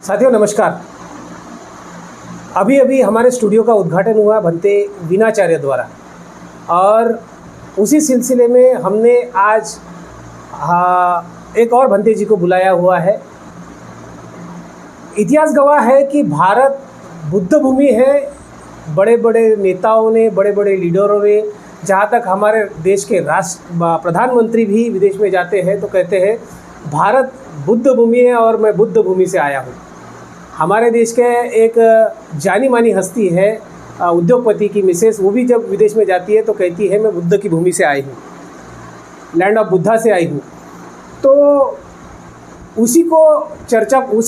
साथियों नमस्कार। अभी अभी हमारे स्टूडियो का उद्घाटन हुआ भंते वीणाचार्य द्वारा और उसी सिलसिले में हमने आज एक और भंते जी को बुलाया हुआ है। इतिहास गवाह है कि भारत बुद्ध भूमि है। बड़े बड़े नेताओं ने, बड़े बड़े लीडरों ने, जहाँ तक हमारे देश के प्रधानमंत्री भी विदेश में जाते हैं तो कहते हैं भारत बुद्ध भूमि है और मैं बुद्ध भूमि से आया हूँ। हमारे देश के एक जानी मानी हस्ती है उद्योगपति की मिसेस, वो भी जब विदेश में जाती है तो कहती है मैं बुद्ध की भूमि से आई हूँ, लैंड ऑफ बुद्धा से आई हूँ। तो उसी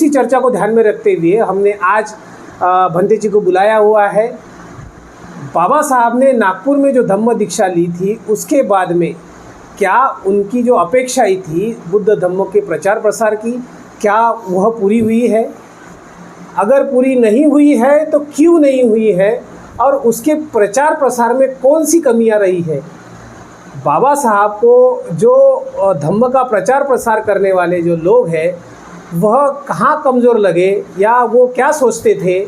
चर्चा को ध्यान में रखते हुए हमने आज भंते जी को बुलाया हुआ है। बाबा साहब ने नागपुर में जो धम्म दीक्षा ली थी उसके बाद में क्या उनकी जो अपेक्षाएं थी बुद्ध धम्म के प्रचार प्रसार की, क्या वह पूरी हुई है? अगर पूरी नहीं हुई है तो क्यों नहीं हुई है और उसके प्रचार प्रसार में कौन सी कमियां रही है? बाबा साहब को जो धम्म का प्रचार प्रसार करने वाले जो लोग हैं वह कहाँ कमज़ोर लगे या वो क्या सोचते थे,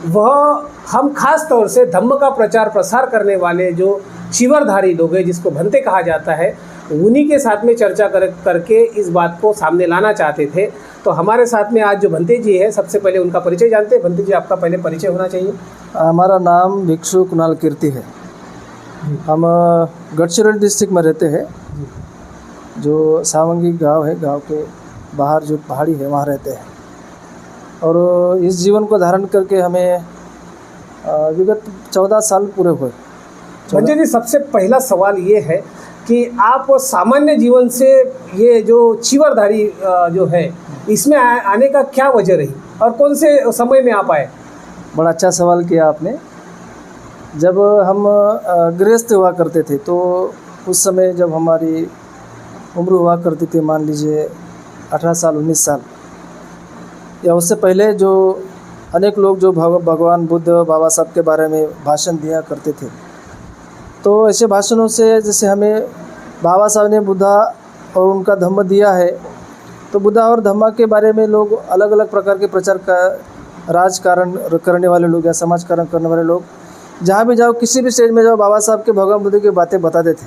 वह हम खास तौर से धम्म का प्रचार प्रसार करने वाले जो चिवरधारी लोग हैं, जिसको भंते कहा जाता है, उन्हीं के साथ में चर्चा करके इस बात को सामने लाना चाहते थे। तो हमारे साथ में आज जो भंते जी है, सबसे पहले उनका परिचय जानते हैं। भंते जी, आपका पहले परिचय होना चाहिए। हमारा नाम भिक्षु कुणाल कीर्ति है। हम गढ़चिरौली डिस्ट्रिक्ट में रहते हैं, जो सावंगी गांव है, गांव के बाहर जो पहाड़ी है वहाँ रहते हैं। और इस जीवन को धारण करके हमें विगत 14 साल पूरे हुए। भंते जी, सबसे पहला सवाल ये है कि आप सामान्य जीवन से ये जो चिवरधारी जो है इसमें आने का क्या वजह रही और कौन से समय में आप आए? बड़ा अच्छा सवाल किया आपने। जब हम गृहस्थ हुआ करते थे तो उस समय जब हमारी उम्र हुआ करती थी, मान लीजिए 18 साल 19 साल, या उससे पहले जो अनेक लोग जो भगवान बुद्ध बाबा साहब के बारे में भाषण दिया करते थे, तो ऐसे भाषणों से जैसे हमें बाबा साहब ने बुद्धा और उनका धम्म दिया है, तो बुद्धा और धम्मा के बारे में लोग अलग अलग प्रकार के प्रचार का राजकारण करने वाले लोग या समाजकारण करने वाले लोग जहाँ भी जाओ, किसी भी स्टेज में जाओ, बाबा साहब के भगवान बुद्ध की बातें बताते थे।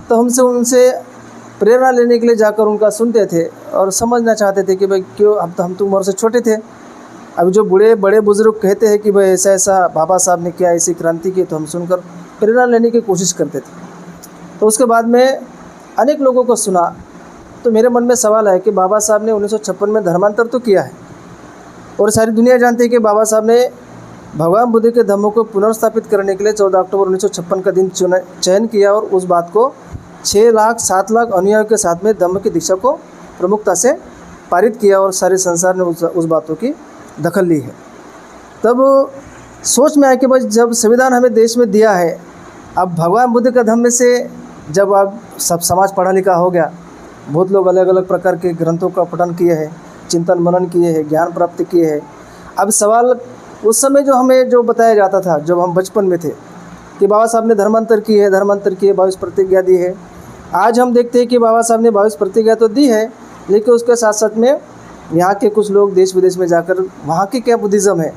तो हमसे उनसे प्रेरणा लेने के लिए जाकर उनका सुनते थे और समझना चाहते थे कि भाई क्यों, हम तो उम्र से छोटे थे, अभी जो बड़े बुजुर्ग कहते हैं कि भाई ऐसा ऐसा बाबा साहब ने किया, ऐसी क्रांति की, तो हम सुनकर प्रेरणा लेने की कोशिश करते थे। तो उसके बाद में अनेक लोगों को सुना तो मेरे मन में सवाल है कि बाबा साहब ने 1956 में धर्मांतर तो किया है और सारी दुनिया जानती है कि बाबा साहब ने भगवान बुद्ध के धम्मों को पुनर्स्थापित करने के लिए 14 अक्टूबर 1956 का दिन चयन किया और उस बात को 6 लाख 7 लाख अनुयायियों के साथ में धम्म की दीक्षा को प्रमुखता से पारित किया और सारे संसार ने उस बातों की दखल ली है। तब सोच में आया कि भाई जब संविधान हमें देश में दिया है, अब भगवान बुद्ध का धम्म से जब अब सब समाज पढ़ा लिखा हो गया, बहुत लोग अलग अलग प्रकार के ग्रंथों का पठन किए हैं, चिंतन मनन किए हैं, ज्ञान प्राप्त किए हैं। अब सवाल उस समय जो हमें जो बताया जाता था जब हम बचपन में थे कि बाबा साहब ने धर्मांतर किए 22 प्रतिज्ञा दी है। आज हम देखते हैं कि बाबा साहब ने 22 प्रतिज्ञा तो दी है, लेकिन उसके साथ साथ में यहाँ के कुछ लोग देश विदेश में जाकर वहाँ की क्या बुद्धिज़्म है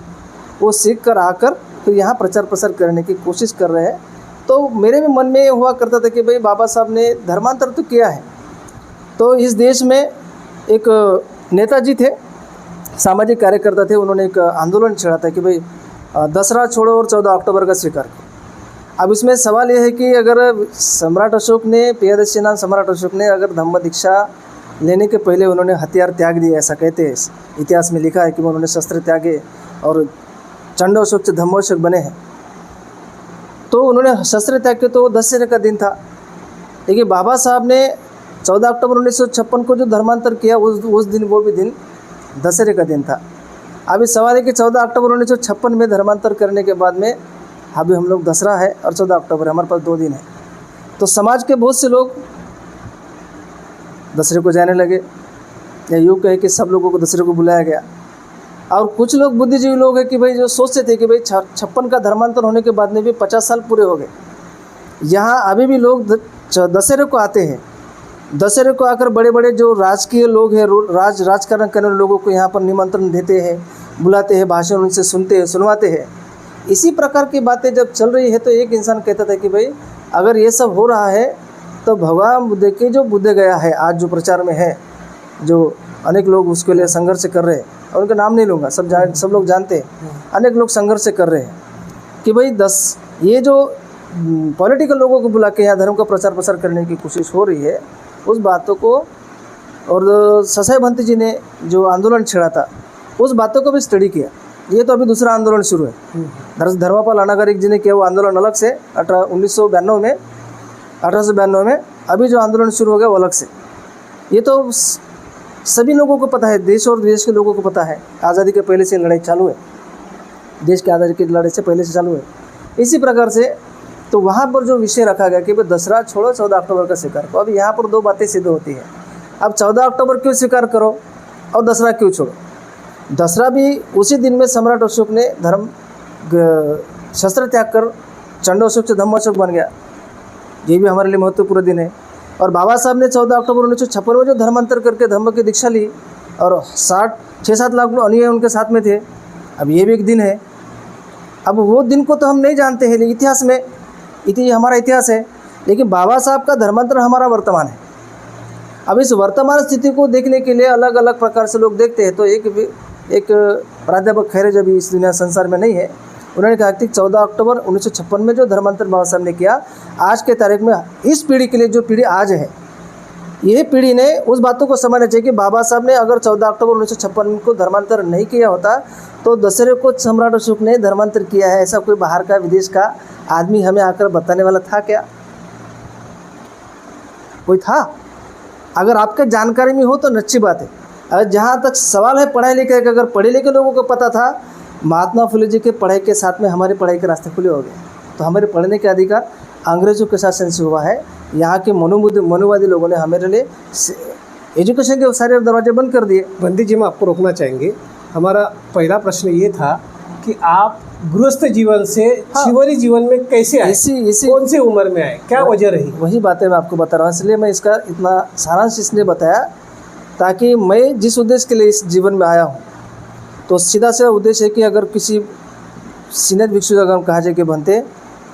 वो सीख कर आकर फिर यहाँ प्रचार प्रसार करने की कोशिश कर रहे हैं। तो मेरे भी मन में हुआ करता था कि भाई बाबा साहब ने धर्मांतर तो किया है। तो इस देश में एक नेताजी थे, सामाजिक कार्यकर्ता थे, उन्होंने एक आंदोलन छेड़ा था कि भाई दसरा छोड़ो और 14 अक्टूबर का स्वीकार करो। अब इसमें सवाल यह है कि अगर सम्राट अशोक ने, प्रियदर्शी नाम सम्राट अशोक ने अगर धम्म दीक्षा लेने के पहले उन्होंने हथियार त्याग दिए, ऐसा कहते हैं, इतिहास में लिखा है कि उन्होंने शस्त्र त्यागे और चंडोशोक से धम्मोशोक बने हैं। तो उन्होंने शस्त्र त्याग के तो दशहरे का दिन था, लेकिन बाबा साहब ने 14 अक्टूबर 1956 को जो धर्मांतर किया उस दिन, वो भी दिन दशहरे का दिन था। अभी सवाल है कि 14 अक्टूबर 1956 में धर्मांतर करने के बाद में अभी हम लोग दसरा है और 14 अक्टूबर हमारे पास 2 दिन है। तो समाज के बहुत से लोग दशहरे को जाने लगे, या यूँ कहे कि सब लोगों को दशहरे को बुलाया गया। और कुछ लोग बुद्धिजीवी लोग हैं कि भाई जो सोचते थे कि भाई 56 का धर्मांतर होने के बाद में भी 50 साल पूरे हो गए, यहाँ अभी भी लोग दशहरे को आते हैं, दशहरे को आकर बड़े बड़े जो राजकीय लोग हैं, राजकारण करने वाले लोगों को यहाँ पर निमंत्रण देते हैं, बुलाते हैं, भाषण उनसे सुनते हैं, सुनवाते हैं। इसी प्रकार की बातें जब चल रही है तो एक इंसान कहता था कि भाई अगर ये सब हो रहा है तो भगवान बुद्ध के जो बुद्ध गया है आज जो प्रचार में है, जो अनेक लोग उसके लिए संघर्ष कर रहे हैं, और उनका नाम नहीं लूँगा, सब लोग जानते हैं, अनेक लोग संघर्ष कर रहे हैं कि भाई ये जो पॉलिटिकल लोगों को बुला के यहाँ धर्म का प्रचार प्रसार करने की कोशिश हो रही है, उस बातों को, और ससाई भंते जी ने जो आंदोलन छेड़ा था उस बातों को भी स्टडी किया। ये तो अभी दूसरा आंदोलन शुरू है। धर्मपाल अनागरिक जी ने किया वो आंदोलन अलग से 1892 में, अभी जो आंदोलन शुरू हो गया वो अलग से। ये तो सभी लोगों को पता है, देश और विदेश के लोगों को पता है, आज़ादी के पहले से लड़ाई चालू है, देश की आज़ादी की लड़ाई से पहले से चालू है। इसी प्रकार से तो वहाँ पर जो विषय रखा गया कि भाई दसरा छोड़ो 14 अक्टूबर का स्वीकार करो। अब यहाँ पर दो बातें सिद्ध होती हैं। अब 14 अक्टूबर क्यों स्वीकार करो और दसरा क्यों छोड़ो? दसरा भी उसी दिन में सम्राट अशोक ने शस्त्र त्याग कर चंडोशोक से धम्मोशोक बन गया। ये भी हमारे लिए महत्वपूर्ण दिन है। और बाबा साहब ने 14 अक्टूबर 1956 में जो धर्मांतर करके धम्म की दीक्षा ली और 6-7 लाख अनुयायी उनके साथ में थे। अब ये भी एक दिन है। अब वो दिन को तो हम नहीं जानते हैं, लेकिन इतिहास में हमारा इतिहास है, लेकिन बाबा साहब का धर्मांतर हमारा वर्तमान है। अब इस वर्तमान स्थिति को देखने के लिए अलग अलग प्रकार से लोग देखते हैं। तो एक प्राध्यापक खैरे जब इस दुनिया संसार में नहीं है, उन्होंने कहा कि 14 अक्टूबर 1956 में जो धर्मांतर बाबा साहब ने किया, आज के तारीख में इस पीढ़ी के लिए, जो पीढ़ी आज है, यही पीढ़ी ने उस बातों को समझना चाहिए कि बाबा साहब ने अगर 14 अक्टूबर 1956 को धर्मांतर नहीं किया होता तो दशहरे को सम्राट अशोक ने धर्मांतर किया है, ऐसा कोई बाहर का विदेश का आदमी हमें आकर बताने वाला था क्या? कोई था? अगर आपके जानकारी में हो तो अच्छी बात है। अगर जहाँ तक सवाल है पढ़ाई लिखाई का, अगर पढ़े लिखे लोगों को पता था, महात्मा फुले जी के पढ़ाई के साथ में हमारी पढ़ाई के रास्ते खुले हो गए। तो हमारे पढ़ने के अधिकार अंग्रेज़ों के शासन से हुआ है। यहाँ के मनुवादी लोगों ने हमारे लिए एजुकेशन के सारे दरवाजे बंद कर दिए। बंदी जी, मैं आपको रोकना चाहेंगे। हमारा पहला प्रश्न ये था कि आप गृहस्थ जीवन से शिवरी जीवन में कैसे आए? इसी कौन सी उम्र में आए? क्या वजह रही? वही बातें मैं आपको बता रहा हूँ, इसलिए मैं इसका इतना सारांश इसलिए बताया ताकि मैं जिस उद्देश्य के लिए इस जीवन में आया हूँ, तो सीधा सा उद्देश्य है कि अगर किसी सीनियर भिक्षु अगर हम कहा जाए कि बनते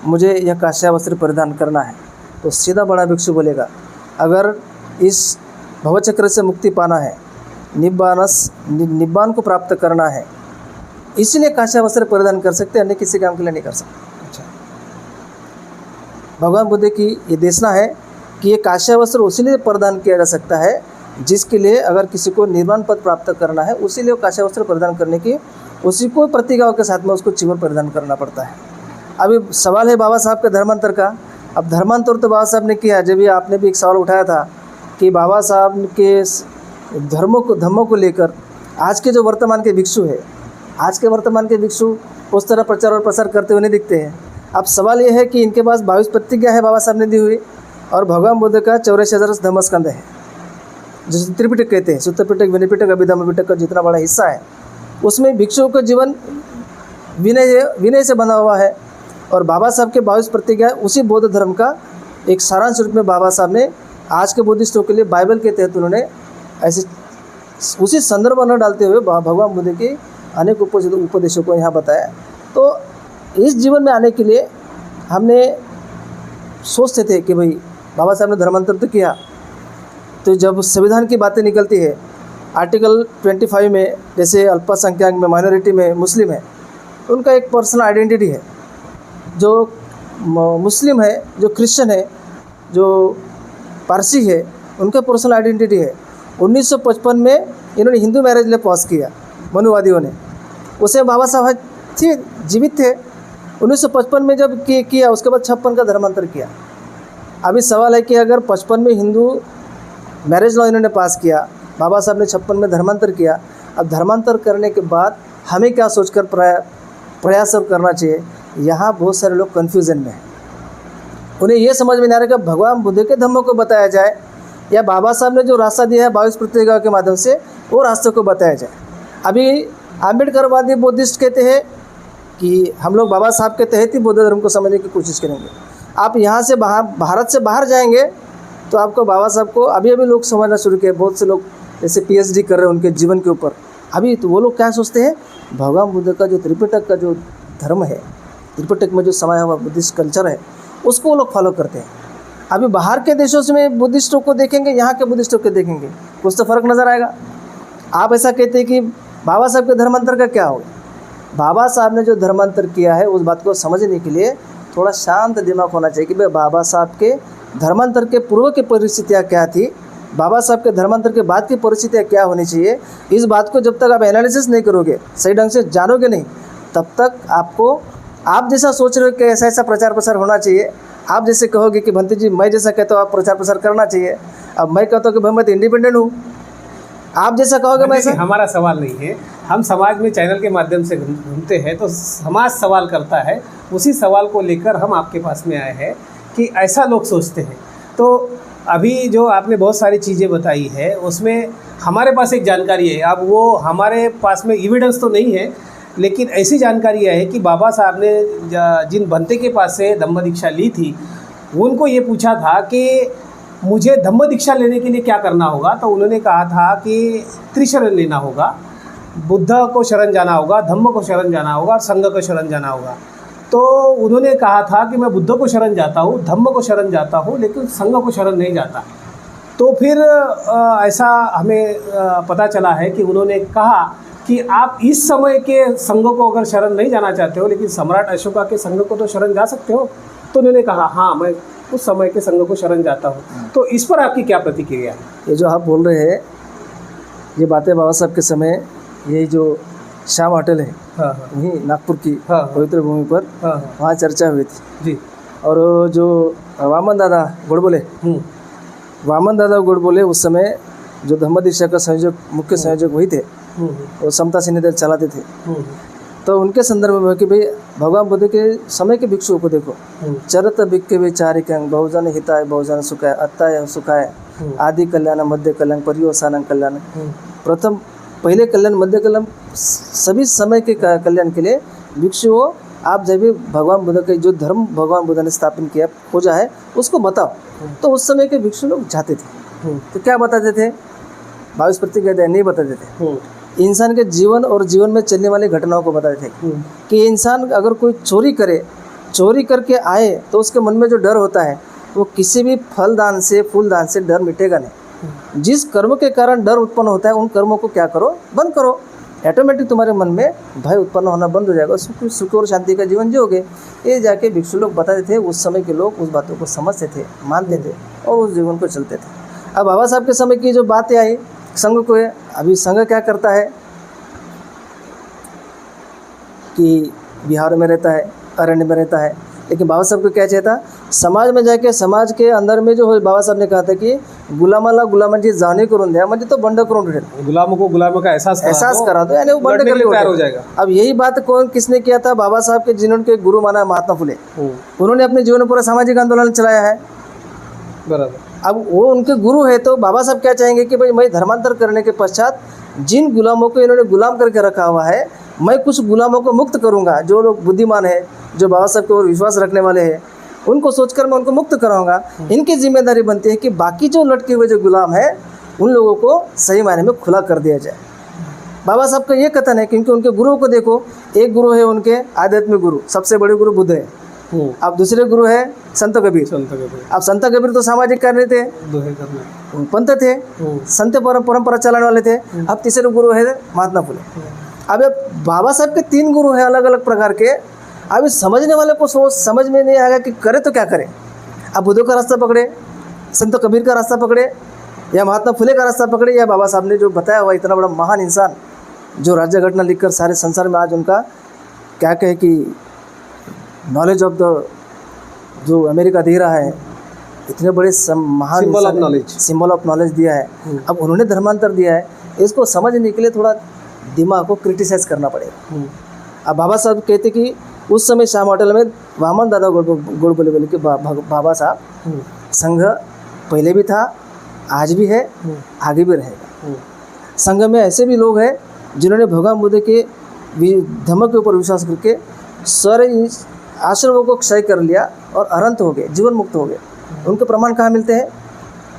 मुझे यह काश्या वस्त्र परिधान करना है, तो सीधा बड़ा भिक्षु बोलेगा अगर इस भवचक्र से मुक्ति पाना है, निब्बान को प्राप्त करना है, इसलिए काश्या वस्त्र परिधान कर सकते, अन्य किसी काम के लिए नहीं कर सकते। अच्छा, भगवान बुद्ध की ये देशना है कि ये काश्या वस्त्र उसी लिए परिधान किया जा सकता है जिसके लिए अगर किसी को निर्वाण पद प्राप्त करना है, उसी लिए काश्या वस्त्र परिधान करने की उसी को प्रतिज्ञाओं के साथ में उसको चिवर परिधान करना पड़ता है। अभी सवाल है बाबा साहब के धर्मांतर का। अब धर्मांतर तो बाबा साहब ने किया। जब ये आपने भी एक सवाल उठाया था कि बाबा साहब के धर्मों को लेकर आज के जो वर्तमान के भिक्षु है, आज के वर्तमान के भिक्षु उस तरह प्रचार और प्रसार करते हुए नहीं दिखते हैं। अब सवाल ये है कि इनके पास 22 प्रतिज्ञा है बाबा साहब ने दी हुई, और भगवान बुद्ध का 84,000 धम्मस्कंद है, जिसे त्रिपिटक कहते हैं। सूत्र पिटक, विनय पिटक, अभिधम्म पिटक का जितना बड़ा हिस्सा है, उसमें भिक्षुओं का जीवन विनय से बना हुआ है। और बाबा साहब के 22 प्रतिज्ञा उसी बौद्ध धर्म का एक सारांश रूप में बाबा साहब ने आज के बुद्धिस्टों के लिए बाइबल के तहत उन्होंने ऐसे उसी संदर्भ में डालते हुए भगवान बुद्ध के अनेक उपदेशों को यहाँ बताया। तो इस जीवन में आने के लिए हमने सोचते थे कि भाई बाबा साहब ने धर्मांतर तो किया, तो जब संविधान की बातें निकलती है, आर्टिकल 25 में जैसे अल्पसंख्यक में, माइनॉरिटी में मुस्लिम है, उनका एक पर्सनल आइडेंटिटी है। जो मुस्लिम है, जो क्रिश्चियन है, जो पारसी है, उनका पर्सनल आइडेंटिटी है। 1955 में इन्होंने हिंदू मैरिज लॉ पास किया मनुवादियों ने। उसे बाबा साहब थे, जीवित थे। 1955 में जब किया, उसके बाद 56 का धर्मांतर किया। अभी सवाल है कि अगर 55 में हिंदू मैरिज लॉ इन्होंने पास किया, बाबा साहब ने 56 में धर्मांतर किया, अब धर्मांतर करने के बाद हमें क्या सोचकर प्रयास करना चाहिए? यहाँ बहुत सारे लोग कन्फ्यूज़न में हैं। उन्हें ये समझ में नहीं आ रहा कि भगवान बुद्ध के धम्मों को बताया जाए या बाबा साहब ने जो रास्ता दिया है 22 प्रतिज्ञाओं के माध्यम से, वो रास्ते को बताया जाए। अभी आम्बेडकरवादी बुद्धिस्ट कहते हैं कि हम लोग बाबा साहब के तहत ही बौद्ध धर्म को समझने की कोशिश करेंगे। आप यहाँ से भारत से बाहर जाएंगे तो आपको बाबा साहब को अभी अभी लोग समझना शुरू किए, बहुत से लोग जैसे PhD कर रहे हैं उनके जीवन के ऊपर अभी, तो वो लोग क्या सोचते हैं, भगवान बुद्ध का जो त्रिपिटक का जो धर्म है, त्रिपिटक में जो समाया हुआ बुद्धिस्ट कल्चर है, उसको वो लोग फॉलो करते हैं। अभी बाहर के देशों में बुद्धिस्टों को देखेंगे, यहाँ के बुद्धिस्टों को देखेंगे, कुछ तो फ़र्क नज़र आएगा। आप ऐसा कहते हैं कि बाबा साहब के धर्मांतर का क्या होगा? बाबा साहब ने जो धर्मांतर किया है उस बात को समझने के लिए थोड़ा शांत दिमाग होना चाहिए कि भाई बाबा साहब के धर्मांतर के पूर्व की परिस्थितियाँ क्या थी, बाबा साहब के धर्मांतर के बाद की परिस्थितियाँ क्या होनी चाहिए। इस बात को जब तक आप एनालिसिस नहीं करोगे, सही ढंग से जानोगे नहीं, तब तक आपको, आप जैसा सोच रहे हो कि ऐसा ऐसा प्रचार प्रसार होना चाहिए, आप जैसे कहोगे कि भंते जी मैं जैसा कहता हूँ आप प्रचार प्रसार करना चाहिए, अब मैं कहता हूँ कि भाई मैं तो इंडिपेंडेंट हूँ, आप जैसा कहोगे मैं ऐसा। हमारा सवाल नहीं है, हम समाज में चैनल के माध्यम से घूमते हैं तो समाज सवाल करता है, उसी सवाल को लेकर हम आपके पास में आए हैं कि ऐसा लोग सोचते हैं। तो अभी जो आपने बहुत सारी चीज़ें बताई है उसमें हमारे पास एक जानकारी है, अब वो हमारे पास में एविडेंस तो नहीं है, लेकिन ऐसी जानकारी है कि बाबा साहब ने जिन भंते के पास से धम्म दीक्षा ली थी उनको ये पूछा था कि मुझे धम्म दीक्षा लेने के लिए क्या करना होगा, तो उन्होंने कहा था कि त्रिशरण लेना होगा, बुद्ध को शरण जाना होगा, धम्म को शरण जाना होगा और संघ को शरण जाना होगा। तो उन्होंने कहा था कि मैं बुद्ध को शरण जाता हूँ, धम्म को शरण जाता हूँ, लेकिन संघ को शरण नहीं जाता। तो फिर ऐसा हमें पता चला है कि उन्होंने कहा कि आप इस समय के संघ को अगर शरण नहीं जाना चाहते हो, लेकिन सम्राट अशोका के संघ को तो शरण जा सकते हो। तो उन्होंने कहा हाँ मैं उस समय के संघ को शरण जाता हूँ। तो इस पर आपकी क्या प्रतिक्रिया है? ये जो आप बोल रहे हैं ये बातें बाबा साहब के समय, यही जो श्याम होटल है, हाँ वहीं नागपुर की हाँ पवित्र भूमि पर, हाँ वहाँ चर्चा हुई थी जी। और जो वामन दादा गुड़बोले, वामन दादा गुड़बोले उस समय जो धम्म दीक्षा का संयोजक, मुख्य संयोजक वही थे, वो समता सेना चलाते थे। तो उनके संदर्भ में कि भाई भगवान बुद्ध के समय के भिक्षुओं को देखो, चरत भिक्के वे चारिक अंग, बहुजन हिताय बहुजन सुखाय, अत्ताय सुखाय, आदि कल्याण मध्य कल्याण पर्योसानंग कल्याण। प्रथम पहले कल्याण, मध्य कल्याण, सभी समय के कल्याण के लिए भिक्षुओं आप जब भी भगवान बुद्ध के जो धर्म भगवान बुद्ध ने स्थापित किया खोजा है उसको बताओ। तो उस समय के भिक्षु लोग जाते थे, तो क्या बताते थे? 22% नहीं बताते थे, इंसान के जीवन और जीवन में चलने वाली घटनाओं को बताते थे कि इंसान अगर कोई चोरी करे, चोरी करके आए तो उसके मन में जो डर होता है वो किसी भी फल दान से, फूल दान से डर मिटेगा नहीं। जिस कर्म के कारण डर उत्पन्न होता है उन कर्मों को क्या करो, बंद करो, ऑटोमेटिक तुम्हारे मन में भय उत्पन्न होना बंद हो जाएगा, सुख और शांति का जीवन जियोगे। ये जाके भिक्षु लोग बताते थे, उस समय के लोग उस बातों को समझते थे, मानते थे और उस जीवन को चलते थे। अब बाबा साहब के समय की जो बातें आई संघ को, अभी संघ क्या करता है कि बिहार में रहता है, अरण्य में रहता है, लेकिन बाबा साहब को क्या चाहिए था? समाज में जाके, समाज के अंदर में जो बाबा साहब ने कहा था कि गुलामाला गुलामांची जाणे करून द्या, म्हणजे तो बंड करून ठेव, गुलामों को गुलामों का एहसास करा दो, यानी वो बंड करने तैयार हो जाएगा। अब यही बात कौन किसने किया था? बाबा साहब के जिन्होंने गुरु माना महात्मा फुले, उन्होंने अपने जीवन में पूरा सामाजिक आंदोलन चलाया है। बराबर। अब वो उनके गुरु है, तो बाबा साहब क्या चाहेंगे कि भाई मैं धर्मांतर करने के पश्चात जिन गुलामों को इन्होंने गुलाम करके रखा हुआ है, मैं कुछ गुलामों को मुक्त करूंगा। जो लोग बुद्धिमान है, जो बाबा साहब के ऊपर विश्वास रखने वाले हैं, उनको सोचकर मैं उनको मुक्त कराऊंगा। इनकी जिम्मेदारी बनती है कि बाकी जो लटके हुए जो गुलाम है उन लोगों को सही मायने में खुला कर दिया जाए। बाबा साहब का ये कथन है, क्योंकि उनके गुरुओं को देखो, एक गुरु है उनके आध्यात्मिक गुरु, सबसे बड़े गुरु बुद्ध है। अब दूसरे गुरु है संत कबीर। अब संत कबीर तो सामाजिक कार्य थे, पंत थे, संत परंपरा चलाने वाले थे। अब तीसरे गुरु है महात्मा फुले। अब बाबा साहब के 3 गुरु हैं अलग अलग प्रकार के। अब इस समझने वाले को समझ में नहीं आएगा कि करे तो क्या करे। अब बुद्ध का रास्ता पकड़े, संत कबीर का रास्ता पकड़े, या महात्मा फुले का रास्ता पकड़े, या बाबा साहब ने जो बताया हुआ इतना बड़ा महान इंसान जो राज्य घटना लिखकर सारे संसार में आज उनका क्या कहे कि नॉलेज ऑफ द जो अमेरिका दे रहा है, इतने बड़े महान सिंबल ऑफ नॉलेज दिया है। अब उन्होंने धर्मांतर दिया है, इसको समझने के लिए थोड़ा दिमाग को क्रिटिसाइज करना पड़ेगा। अब बाबा साहब कहते कि उस समय श्याम होटल में वामन दादा गुड़बोले बोले कि बाबा साहब संघ पहले भी था, आज भी है, आगे भी रहेगा। संघ में ऐसे भी लोग हैं जिन्होंने भगवान बुद्ध के धम्म के ऊपर विश्वास करके सारे आश्रमों को क्षय कर लिया और अनंत हो गए, जीवन मुक्त हो गए। उनके प्रमाण कहाँ मिलते हैं?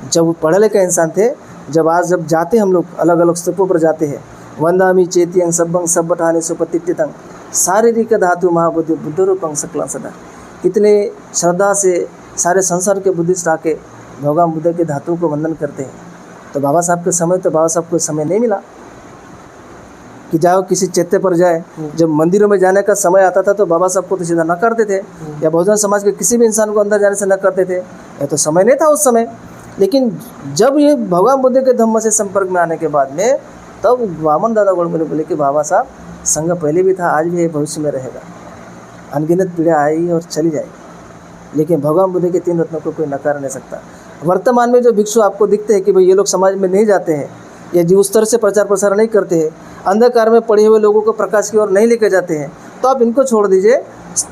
जब वो पढ़े लिखे इंसान थे, जब जाते हम लोग अलग अलग स्तूपों पर जाते हैं, वंदामी चेतियंग सब्बंग सब्बठाने सुपतित्यतंग शारीरिक धातु महाबुद्धि बुद्धरूपंग सकला सदा। कितने श्रद्धा से सारे संसार के बुद्धिस्ट आके भगवान बुद्ध के धातु को वंदन करते हैं। तो बाबा साहब के समय, तो बाबा साहब को समय नहीं मिला कि जाओ किसी चैत्य पर जाए। जब मंदिरों में जाने का समय आता था तो बाबा साहब को तो सीधा न करते थे, या बहुजन समाज के किसी भी इंसान को अंदर जाने से न करते थे। यह तो समय नहीं था उस समय। लेकिन जब ये भगवान बुद्ध के धम्म से संपर्क में आने के बाद में, तब वामन दादा गोड़मनी बोले कि बाबा साहब संघ पहले भी था, आज भी है, भविष्य में रहेगा। अनगिनत पीढ़ियाँ आई और चली जाएगी, लेकिन भगवान बुद्ध के 3 रत्नों को कोई नकार नहीं सकता। वर्तमान में जो भिक्षु आपको दिखते हैं कि भाई ये लोग समाज में नहीं जाते हैं, या जी उस तरह से प्रचार प्रसार नहीं करते हैं, अंधकार में पड़े हुए लोगों को प्रकाश की ओर नहीं लेकर जाते हैं, तो आप इनको छोड़ दीजिए।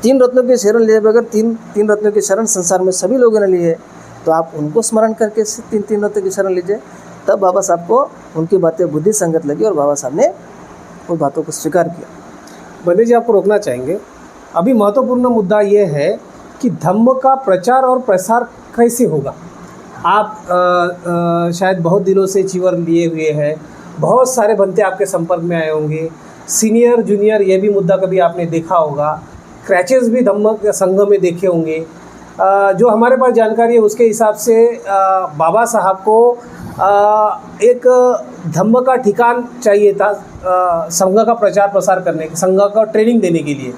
3 रत्नों की शरण लिए बगैर तीन रत्नों की शरण संसार में सभी लोगों ने ली है, तो आप उनको स्मरण करके 3 रत्नों की शरण लीजिए। तब बाबा साहब को उनकी बातें बुद्धि संगत लगी और बाबा साहब ने उन बातों को स्वीकार किया। बंदे जी, आपको रोकना चाहेंगे। अभी महत्वपूर्ण मुद्दा ये है कि धम्म का प्रचार और प्रसार कैसे होगा। आप शायद बहुत दिनों से चीवर लिए हुए हैं, बहुत सारे बंदे आपके संपर्क में आए होंगे, सीनियर जूनियर, ये भी मुद्दा कभी आपने देखा होगा, क्रैचेस भी धम्म संघ में देखे होंगे। जो हमारे पास जानकारी है उसके हिसाब से बाबा साहब को एक धम्म का ठिकान चाहिए था संघ का प्रचार प्रसार करने, संघ का ट्रेनिंग देने के लिए।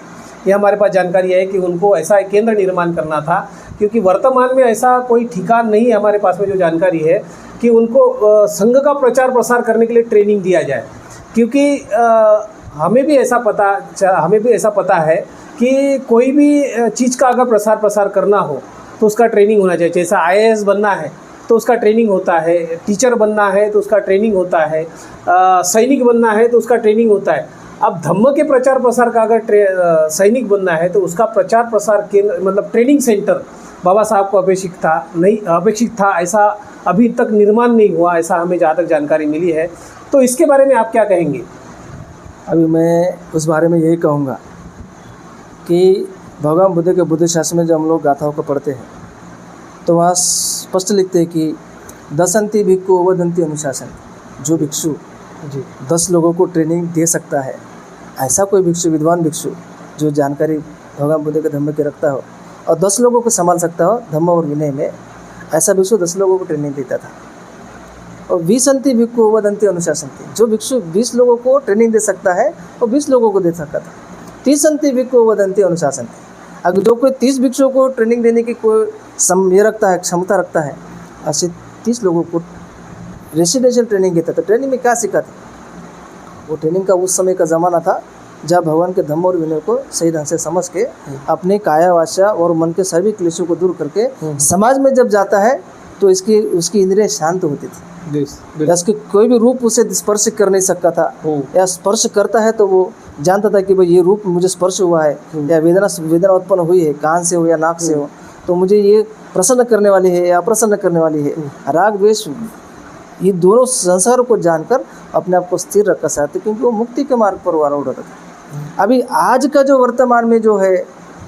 ये हमारे पास जानकारी है कि उनको ऐसा एक केंद्र निर्माण करना था, क्योंकि वर्तमान में ऐसा कोई ठिकान नहीं है हमारे पास में जो जानकारी है कि उनको संघ का प्रचार प्रसार करने के लिए ट्रेनिंग दिया जाए। क्योंकि हमें भी ऐसा पता है कि कोई भी चीज़ का अगर प्रसार करना हो तो उसका ट्रेनिंग होना चाहिए। जैसा IAS बनना है तो उसका ट्रेनिंग होता है, टीचर बनना है तो उसका ट्रेनिंग होता है, सैनिक बनना है तो उसका ट्रेनिंग होता है। अब धम्म के प्रचार प्रसार का अगर सैनिक बनना है तो उसका प्रचार प्रसार केंद्र मतलब ट्रेनिंग सेंटर बाबा साहब को अपेक्षित था। ऐसा अभी तक निर्माण नहीं हुआ, ऐसा हमें जहाँ तक जानकारी मिली है। तो इसके बारे में आप क्या कहेंगे? अभी मैं उस बारे में यही कहूँगा कि भगवान बुद्ध के बुद्ध शास्त्र में जब हम लोग गाथाओं को पढ़ते हैं तो वहाँ स्पष्ट लिखते हैं कि दसंती भिक्खु अवदंती अनुशासन। जो भिक्षु 10 लोगों को ट्रेनिंग दे सकता है, ऐसा कोई भिक्षु, विद्वान भिक्षु जो जानकारी भगवान बुद्ध के धम्म के रखता हो और 10 लोगों को संभाल सकता हो धम्म और विनय में, ऐसा भिक्षु 10 लोगों को ट्रेनिंग देता था। और 20 भिक्खु अवदंती अनुशासन थी। जो भिक्षु 20 लोगों को ट्रेनिंग दे सकता है वो 20 लोगों को दे सकता था। 30 भिक्खु अवदंती अनुशासन थी। अगर जो कोई 30 भिक्षुओं को ट्रेनिंग देने की कोई ये रखता है, क्षमता रखता है, ऐसे 30 लोगों को रेसिडेंशियल ट्रेनिंग देता था। ट्रेनिंग में क्या सिखाते? वो ट्रेनिंग का उस समय का ज़माना था जब भगवान के धम्म और विनय को सही ढंग से समझ के अपने काया वाचा और मन के सभी क्लेशों को दूर करके समाज में जब जाता है तो उसकी इंद्रियाँ शांत होती थी। उसके कोई भी रूप उसे स्पर्श कर नहीं सकता था, या स्पर्श करता है तो वो जानता था कि भाई ये रूप मुझे स्पर्श हुआ है, या वेदना उत्पन्न हुई है, कान से हो या नाक से हो, तो मुझे ये प्रसन्न करने वाली है या अप्रसन्न करने वाली है। राग द्वेष ये दोनों संसार को जानकर अपने आप को स्थिर रखा चाहते, क्योंकि वो मुक्ति के मार्ग पर वार उड़ता था। अभी आज का जो वर्तमान में जो है,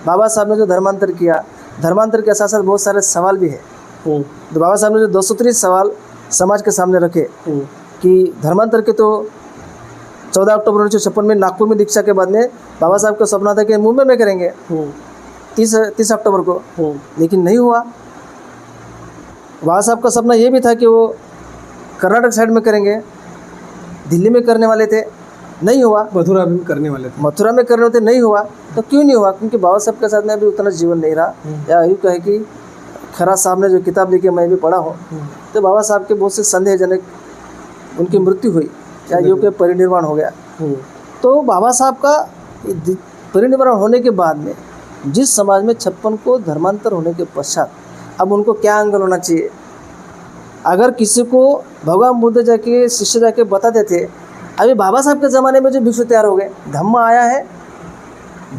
बाबा साहब ने जो धर्मांतर किया, धर्मांतर के साथ साथ बहुत सारे सवाल भी है। तो बाबा साहब ने जो 230 सवाल समाज के सामने रखे कि धर्मांतर के, तो 14 अक्टूबर 1956 में नागपुर में दीक्षा के बाद में बाबा साहब का सपना था कि मुंबई में करेंगे 30 अक्टूबर को, लेकिन नहीं हुआ। बाबा साहब का सपना ये भी था कि वो कर्नाटक साइड में करेंगे, दिल्ली में करने वाले थे, नहीं हुआ। मथुरा में करने वाले थे, नहीं हुआ। तो क्यों नहीं हुआ? क्योंकि बाबा साहब के साथ में अभी उतना जीवन नहीं रहा। या यूँ कहे कि खरा साहब ने जो किताब लिखी मैं भी पढ़ा हूँ, तो बाबा साहब के बहुत से संदेहजनक उनकी मृत्यु हुई या योग के परिनिर्वाण हो गया। तो बाबा साहब का परिनिर्वाण होने के बाद में जिस समाज में 56 को धर्मांतर होने के पश्चात अब उनको क्या एंगल होना चाहिए? अगर किसी को भगवान बुद्ध जाके शिष्य जाके बताते थे, अभी बाबा साहब के ज़माने में जो भिक्षु तैयार हो गए, धम्म आया है,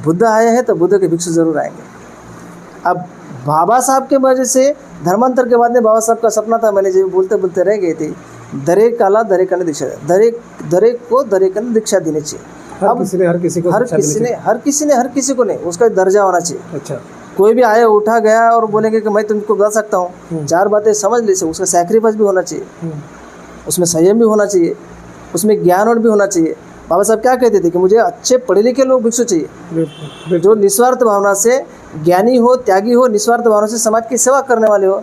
बुद्ध आया है, तो बुद्ध के भिक्षु जरूर आएंगे। अब बाबा साहब के वजह से धर्मांतर के बाद में बाबा साहब का सपना था, मैंने जो बोलते बोलते रह गए थे, दरे काला दरे कने दीक्षा, दरे को दरे कने दीक्षा देनी चाहिए। हर किसी ने हर किसी को नहीं, उसका दर्जा होना चाहिए। अच्छा, कोई भी आया उठा गया और बोलेंगे कि मैं तुमको बता सकता हूँ, 4 बातें समझ ले से, उसका सैक्रिफाइस भी होना चाहिए, उसमें संयम भी होना चाहिए, उसमें ज्ञान और भी होना चाहिए। बाबा साहब क्या कहते थे कि मुझे अच्छे पढ़े लिखे लोग भिक्षु चाहिए, जो निस्वार्थ भावना से ज्ञानी हो, त्यागी हो, निस्वार्थ भावना से समाज की सेवा करने वाले हो,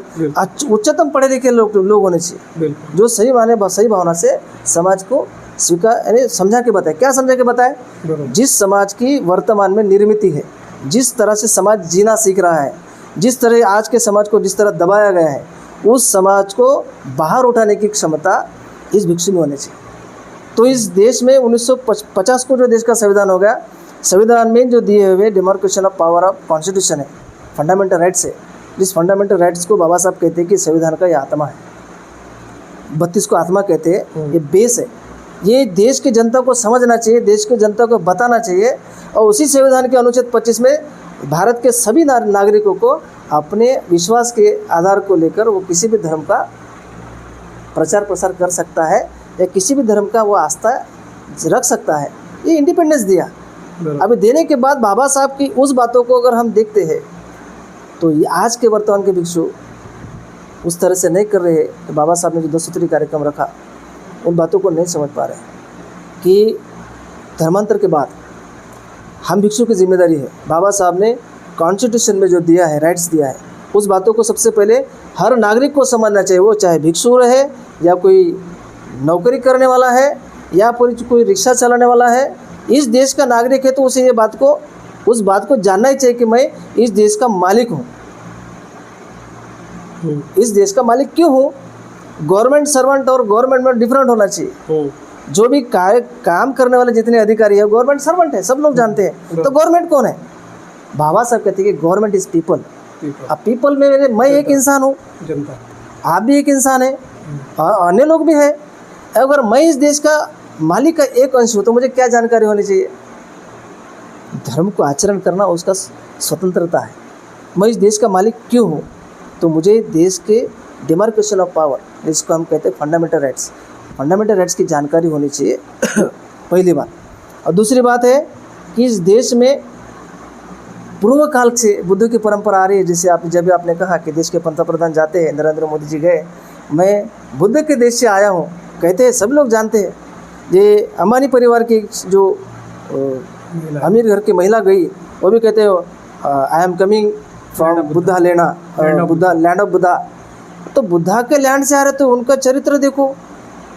उच्चतम पढ़े लिखे लोग होने चाहिए, जो सही भावना से समाज को स्वीकार यानी समझा के बताए। क्या समझा के बताए? जिस समाज की वर्तमान में निर्मित है, जिस तरह से समाज जीना सीख रहा है, जिस तरह आज के समाज को जिस तरह दबाया गया है, उस समाज को बाहर उठाने की क्षमता इस भिक्षु में होनी चाहिए। तो इस देश में 1950 को जो देश का संविधान हो गया, संविधान में जो दिए हुए demarcation of power of constitution है, फंडामेंटल राइट्स है, जिस फंडामेंटल राइट्स को बाबा साहब कहते हैं कि संविधान का ये आत्मा है, 32 को आत्मा कहते हैं, ये बेस है। ये देश की जनता को समझना चाहिए, देश की जनता को बताना चाहिए। और उसी संविधान के अनुच्छेद 25 में भारत के सभी नागरिकों को अपने विश्वास के आधार को लेकर वो किसी भी धर्म का प्रचार प्रसार कर सकता है या किसी भी धर्म का वो आस्था रख सकता है। ये इंडिपेंडेंस दिया। अभी देने के बाद बाबा साहब की उस बातों को अगर हम देखते हैं तो ये आज के वर्तमान के भिक्षु उस तरह से नहीं कर रहे कि बाबा साहब ने जो 10 सूत्री कार्यक्रम रखा, उन बातों को नहीं समझ पा रहे कि धर्मांतर के बाद हम भिक्षु की जिम्मेदारी है। बाबा साहब ने कॉन्स्टिट्यूशन में जो दिया है, राइट्स दिया है, उस बातों को सबसे पहले हर नागरिक को समझना चाहिए। वो चाहे भिक्षु रहे या कोई नौकरी करने वाला है या कोई रिक्शा चलाने वाला है, इस देश का नागरिक है तो उसे उस बात को जानना ही चाहिए कि मैं इस देश का मालिक हूँ। इस देश का मालिक क्यों हूँ? गवर्नमेंट सर्वेंट और गवर्नमेंट में डिफरेंट होना चाहिए। जो भी काम करने वाले जितने अधिकारी है गवर्नमेंट सर्वेंट है, सब लोग जानते हैं। तो गवर्नमेंट कौन है? बाबा साहब कहते हैं कि गवर्नमेंट इज पीपल। अब पीपल में मैं एक इंसान हूँ, आप भी एक इंसान है, अन्य लोग भी है। अगर मैं इस देश का मालिक का एक अंश हूँ तो मुझे क्या जानकारी होनी चाहिए? धर्म को आचरण करना उसका स्वतंत्रता है। मैं इस देश का मालिक क्यों हूँ? तो मुझे देश के डिमार्केशन ऑफ पावर, जिसको हम कहते हैं फंडामेंटल राइट्स की जानकारी होनी चाहिए पहली बात। और दूसरी बात है कि इस देश में पूर्व काल से बुद्ध की परंपरा आ रही है। जैसे जब आपने कहा कि देश के पंतप्रधान जाते हैं, नरेंद्र मोदी जी गए, मैं बुद्ध के देश से आया हूँ कहते हैं, सब लोग जानते हैं। ये अंबानी परिवार की जो अमीर घर की महिला गई, वो भी कहते हो I am coming from Buddha land of Buddha. तो बुद्धा के लैंड से आ रहे तो उनका चरित्र देखो।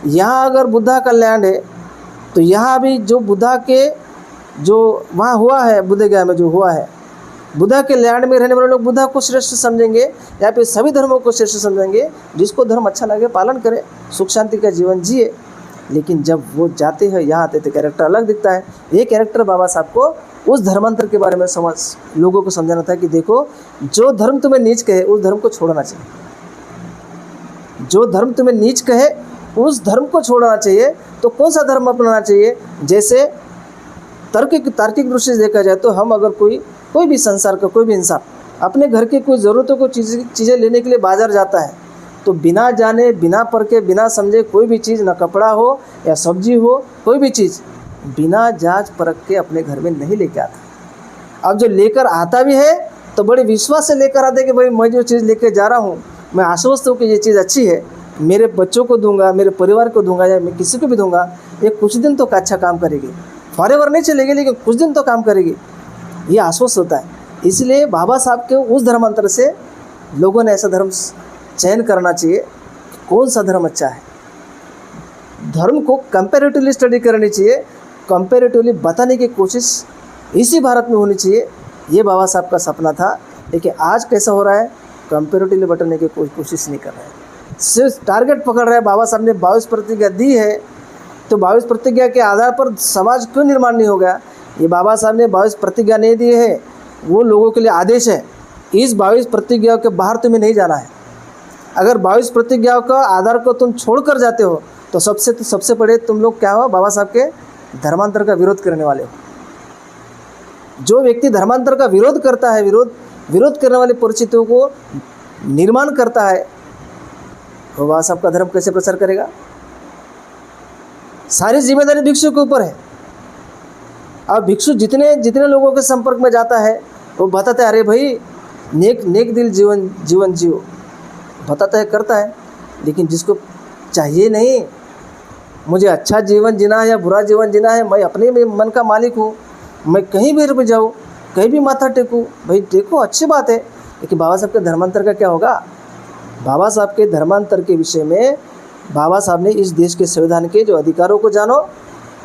यहाँ अगर बुद्धा का लैंड है तो यहाँ भी जो बुद्धा के जो वहाँ हुआ है, बुद्ध गया में जो हुआ है, बुद्धा के लैंड में रहने वाले लोग बुद्धा को श्रेष्ठ समझेंगे या फिर सभी धर्मों को श्रेष्ठ समझेंगे। जिसको धर्म अच्छा लगे पालन करे, सुख शांति का जीवन जिए। लेकिन जब वो जाते हैं यहाँ आते तो कैरेक्टर अलग दिखता है। ये कैरेक्टर बाबा साहब को उस धर्मांतर के बारे में लोगों को समझाना था कि देखो, जो धर्म तुम्हें नीच कहे उस धर्म को छोड़ना चाहिए। जो धर्म तुम्हें नीच कहे उस धर्म को छोड़ना चाहिए। तो कौन सा धर्म अपनाना चाहिए? जैसे तार्किक दृष्टि से देखा जाए तो हम अगर कोई भी संसार का कोई भी इंसान अपने घर की कोई ज़रूरतों को चीज़ें लेने के लिए बाजार जाता है तो बिना जाने, बिना परखे, बिना समझे कोई भी चीज़, ना कपड़ा हो या सब्जी हो, कोई भी चीज़ बिना जांच परख के अपने घर में नहीं लेके आता। अब जो लेकर आता भी है तो बड़े विश्वास से लेकर आते कि भाई मैं जो चीज़ लेके जा रहा हूँ, मैं आश्वस्त हूँ कि ये चीज़ अच्छी है, मेरे बच्चों को दूंगा, मेरे परिवार को दूंगा या मैं किसी को भी दूंगा, ये कुछ दिन तो अच्छा काम करेगी, फॉरएवर नहीं चलेगी लेकिन कुछ दिन तो काम करेगी, ये आश्वस्त होता है। इसलिए बाबा साहब के उस धर्मांतर से लोगों ने ऐसा धर्म चयन करना चाहिए। कौन सा धर्म अच्छा है? धर्म को कंपैरेटिवली स्टडी करनी चाहिए, कंपैरेटिवली बताने की कोशिश इसी भारत में होनी चाहिए। ये बाबा साहब का सपना था। लेकिन आज कैसा हो रहा है? कंपैरेटिवली बताने की कोई कोशिश नहीं कर रहे हैं, सिर्फ टारगेट पकड़ रहे हैं। बाबा साहब ने 22 प्रतिज्ञा दी है तो 22 प्रतिज्ञा के आधार पर समाज क्यों निर्माण नहीं हो गया? ये बाबा साहब ने 22 प्रतिज्ञा नहीं दी है, वो लोगों के लिए आदेश है। इस 22 प्रतिज्ञाओं के बाहर तुम्हें नहीं जाना है। अगर 22 प्रतिज्ञाओं का आधार को तुम छोड़ कर जाते हो तो सबसे बड़े तुम लोग क्या हो? बाबा साहब के धर्मांतर का विरोध करने वाले हो। जो व्यक्ति धर्मांतर का विरोध करता है, विरोध करने वाली परिस्थितियों को निर्माण करता है, वो बाबा साहब का धर्म कैसे प्रचार करेगा? सारी जिम्मेदारी भिक्षु के ऊपर है। अब भिक्षु जितने लोगों के संपर्क में जाता है वो बताते हैं, अरे भाई नेक दिल जीवन जियो, बताता है करता है, लेकिन जिसको चाहिए नहीं मुझे अच्छा जीवन जीना है या बुरा जीवन जीना है, मैं अपने में मन का मालिक हूँ, मैं कहीं भी रुक जाऊँ, कहीं भी माथा टेकूँ, भाई टेको, अच्छी बात है। लेकिन बाबा साहब के धर्मांतर का क्या होगा? बाबा साहब के धर्मांतर के विषय में बाबा साहब ने इस देश के संविधान के जो अधिकारों को जानो,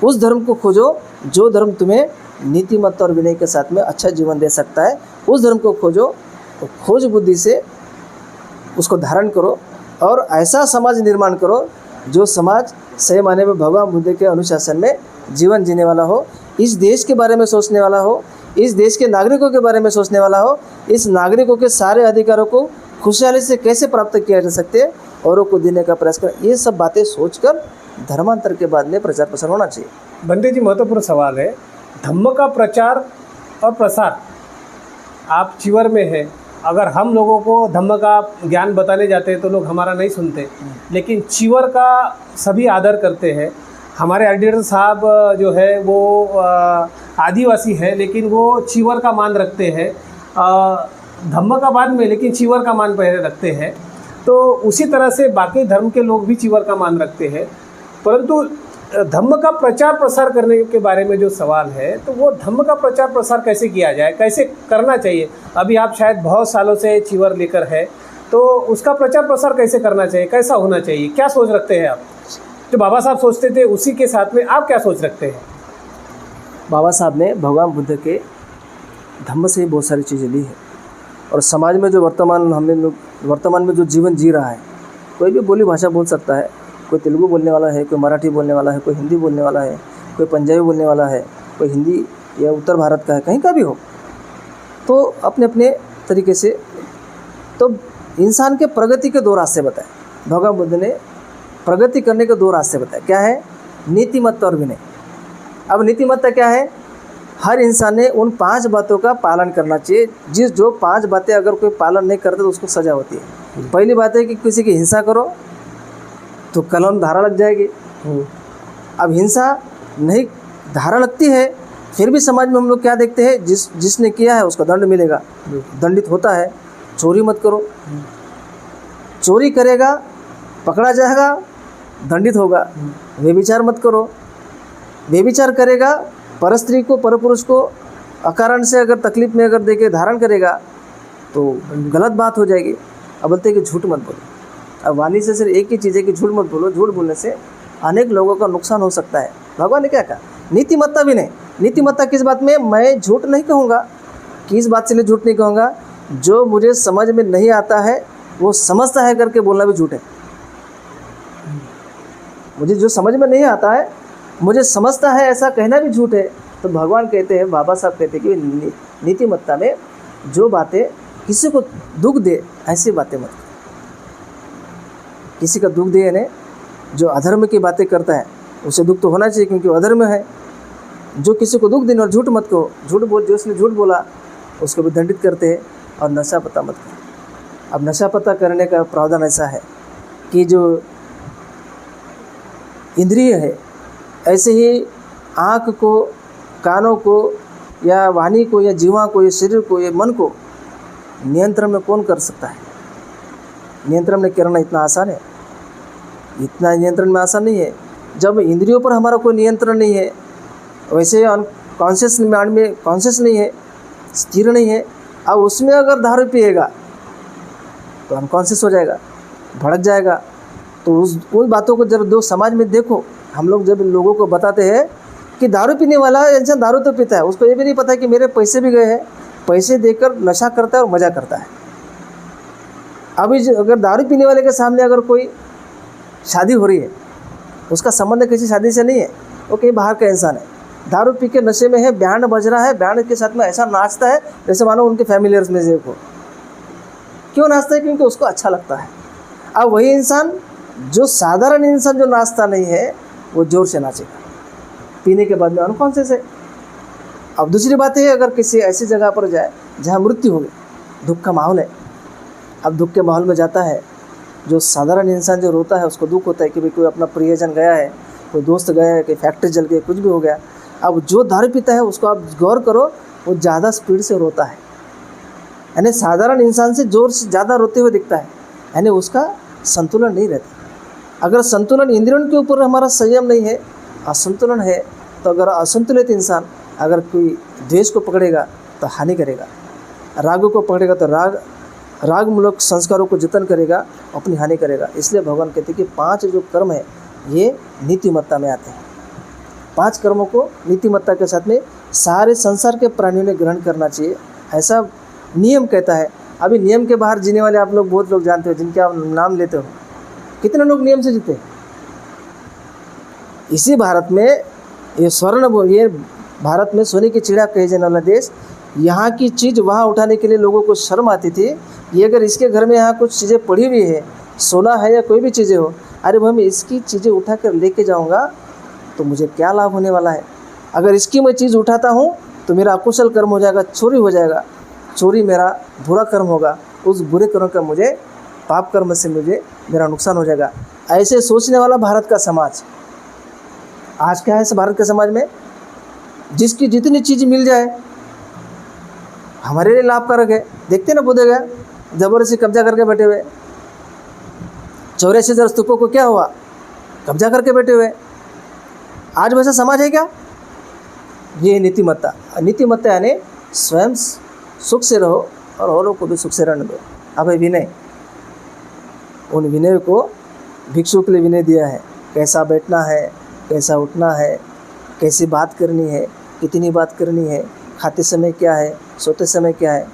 उस धर्म को खोजो जो धर्म तुम्हें नीतिमत्ता और विनय के साथ में अच्छा जीवन दे सकता है, उस धर्म को खोजो, तो खोज बुद्धि से उसको धारण करो और ऐसा समाज निर्माण करो जो समाज सही मायने में भगवान बुद्ध के अनुशासन में जीवन जीने वाला हो, इस देश के बारे में सोचने वाला हो, इस देश के नागरिकों के बारे में सोचने वाला हो, इस नागरिकों के सारे अधिकारों को खुशहाली से कैसे प्राप्त किया जा सकते हैं औरों को देने का प्रयास करें। ये सब बातें सोचकर धर्मांतर के बाद में प्रचार प्रसार होना चाहिए। बंदे जी, महत्वपूर्ण सवाल है, धम्म का प्रचार और प्रसार, आप चिवर में हैं, अगर हम लोगों को धम्म का ज्ञान बताने जाते हैं तो लोग हमारा नहीं सुनते, लेकिन चिवर का सभी आदर करते हैं। हमारे एडिटर साहब जो है वो आदिवासी है, लेकिन वो चिवर का मान रखते हैं, धम्म का बाद में, लेकिन चिवर का मान पहले रखते हैं। तो उसी तरह से बाकी धर्म के लोग भी चिवर का मान रखते हैं। परंतु धम्म का प्रचार प्रसार करने के बारे में जो सवाल है, तो वो धम्म का प्रचार प्रसार कैसे किया जाए, कैसे करना चाहिए? अभी आप शायद बहुत सालों से चिवर लेकर है, तो उसका प्रचार प्रसार कैसे करना चाहिए, कैसा होना चाहिए, क्या सोच रखते हैं आप? जो बाबा साहब सोचते थे उसी के साथ में आप क्या सोच रखते हैं? बाबा साहब ने भगवान बुद्ध के धम्म से ही बहुत सारी चीज़ें ली है, और समाज में जो वर्तमान में जो जीवन जी रहा है, कोई भी बोली भाषा बोल सकता है, कोई तेलुगु बोलने वाला है, कोई मराठी बोलने वाला है, कोई हिंदी बोलने वाला है, कोई पंजाबी बोलने वाला है, कोई हिंदी या उत्तर भारत का है, कहीं का भी हो, तो अपने अपने तरीके से। तो इंसान के प्रगति के दो रास्ते बताए भगवान बुद्ध ने, प्रगति करने के दो रास्ते बताए। क्या है? नीतिमत्ता और विनय। अब नीतिमत्ता क्या है? हर इंसान ने उन 5 बातों का पालन करना चाहिए। जो 5 बातें अगर कोई पालन नहीं करता तो उसको सज़ा होती है। पहली बात है कि किसी की हिंसा करो तो कलम धारा लग जाएगी। अब हिंसा नहीं धारा लगती है, फिर भी समाज में हम लोग क्या देखते हैं, जिसने किया है उसको दंड मिलेगा, दंडित होता है। चोरी मत करो, चोरी करेगा पकड़ा जाएगा, दंडित होगा। व्यभिचार मत करो, व्यभिचार करेगा परस्त्री को, परपुरुष को अकारण से अगर तकलीफ में अगर देके धारण करेगा तो गलत बात हो जाएगी। अब बोलते हैं कि झूठ मत बोलो। अब वाणी से सिर्फ एक ही चीज़ है कि झूठ मत बोलो। झूठ बोलने से अनेक लोगों का नुकसान हो सकता है। भगवान ने क्या कहा? नीतिमत्ता भी नहीं। नीतिमत्ता किस बात में? मैं झूठ नहीं कहूँगा। किस बात से लिए झूठ नहीं कहूँगा? जो मुझे समझ में नहीं आता है वो समझता है करके बोलना भी झूठ है। मुझे जो समझ में नहीं आता है, मुझे समझता है ऐसा कहना भी झूठ है। तो भगवान कहते हैं, बाबा साहब कहते हैं कि नीतिमत्ता में जो बातें किसी को दुख दे ऐसी बातें मत करो। किसी का दुख दे यानी जो अधर्म की बातें करता है उसे दुख तो होना चाहिए क्योंकि वो अधर्म है। जो किसी को दुख देने और झूठ मत कहो। झूठ बोल, जो उसने झूठ बोला उसको भी दंडित करते हैं। और नशा पता मत करो। अब नशा पता करने का प्रावधान ऐसा है कि जो इंद्रिय है, ऐसे ही आँख को, कानों को या वाणी को या जीवा को या शरीर को या मन को नियंत्रण में कौन कर सकता है? नियंत्रण में करना इतना आसान है? इतना नियंत्रण में आसान नहीं है। जब इंद्रियों पर हमारा कोई नियंत्रण नहीं है, वैसे अनकॉन्शियस माइंड में कॉन्शियस नहीं है, स्थिर नहीं है, अब उसमें अगर दारू पिएगा तो अनकॉन्शियस हो जाएगा, भड़क जाएगा। तो उन बातों को जब दो समाज में देखो, हम लोग जब लोगों को बताते हैं कि दारू पीने वाला इंसान दारू तो पीता है, उसको ये भी नहीं पता कि मेरे पैसे भी गए हैं, पैसे देकर नशा करता है और मज़ा करता है। अभी अगर दारू पीने वाले के सामने अगर कोई शादी हो रही है, उसका संबंध किसी शादी से नहीं है, वो कहीं बाहर का इंसान है, दारू पी के नशे में है, बैंड बज रहा है, बैंड के साथ में ऐसा नाचता है जैसे मानो उनके फैमिलियर्स में से को। क्यों नाचता है? क्योंकि उसको अच्छा लगता है। अब वही इंसान, जो साधारण इंसान जो नाचता नहीं है, वो जोर से नाचेगा, पीने के बाद में अनकॉन्शियस है। अब दूसरी बात है, अगर किसी ऐसी जगह पर जाए जहाँ मृत्यु हो गई, दुख का माहौल है, अब दुख के माहौल में जाता है, जो साधारण इंसान जो रोता है उसको दुख होता है कि भाई कोई अपना प्रियजन गया है, कोई दोस्त गया है, कोई फैक्ट्री जल गई, कुछ भी हो गया। अब जो दारू पीता है उसको आप गौर करो, वो ज़्यादा स्पीड से रोता है। यानी साधारण इंसान से जोर से ज़्यादा रोते हुए दिखता है, यानी उसका संतुलन नहीं रहता। अगर संतुलन इंद्रियों के ऊपर हमारा संयम नहीं है, असंतुलन है, तो अगर असंतुलित इंसान अगर कोई द्वेष को पकड़ेगा तो हानि करेगा, राग को पकड़ेगा तो राग मूलक संस्कारों को जतन करेगा, अपनी हानि करेगा। इसलिए भगवान कहते हैं कि 5 जो कर्म है ये नीतिमत्ता में आते हैं। 5 कर्मों को नीतिमत्ता के साथ में सारे संसार के प्राणियों ने ग्रहण करना चाहिए, ऐसा नियम कहता है। अभी नियम के बाहर जीने वाले आप लोग बहुत लोग जानते हो, जिनके आप नाम लेते हो, कितने लोग नियम से जीते। इसी भारत में ये भारत में सोने की चिड़िया कहे जाने वाला देश, यहाँ की चीज़ वहाँ उठाने के लिए लोगों को शर्म आती थी। ये अगर इसके घर में यहाँ कुछ चीज़ें पड़ी हुई है, सोना है या कोई भी चीज़ें हो, अरे भाई मैं इसकी चीज़ें उठा कर लेके जाऊँगा तो मुझे क्या लाभ होने वाला है। अगर इसकी मैं चीज़ उठाता हूँ तो मेरा अकुशल कर्म हो जाएगा, चोरी हो जाएगा, चोरी मेरा बुरा कर्म होगा, उस बुरे कर्म का मुझे पाप कर्म से मुझे मेरा नुकसान हो जाएगा। ऐसे सोचने वाला भारत का समाज आज क्या है। इस भारत के समाज में जिसकी जितनी चीज़ मिल जाए हमारे लिए लाभकारक है। देखते ना बोधगया जबरदस्ती कब्जा करके बैठे हुए, 84,000 स्तूपों को क्या हुआ, कब्जा करके बैठे हुए। आज वैसा समाज है क्या? ये नीतिमत्ता। नीतिमत्ता यानी स्वयं सुख से रहो और औरों को भी सुख से रहने दो। अब है विनय, उन विनय को भिक्षु के लिए विनय दिया है, कैसा बैठना है, कैसा उठना है, कैसी बात करनी है, कितनी बात करनी है, खाते समय क्या है, सोते समय क्या है,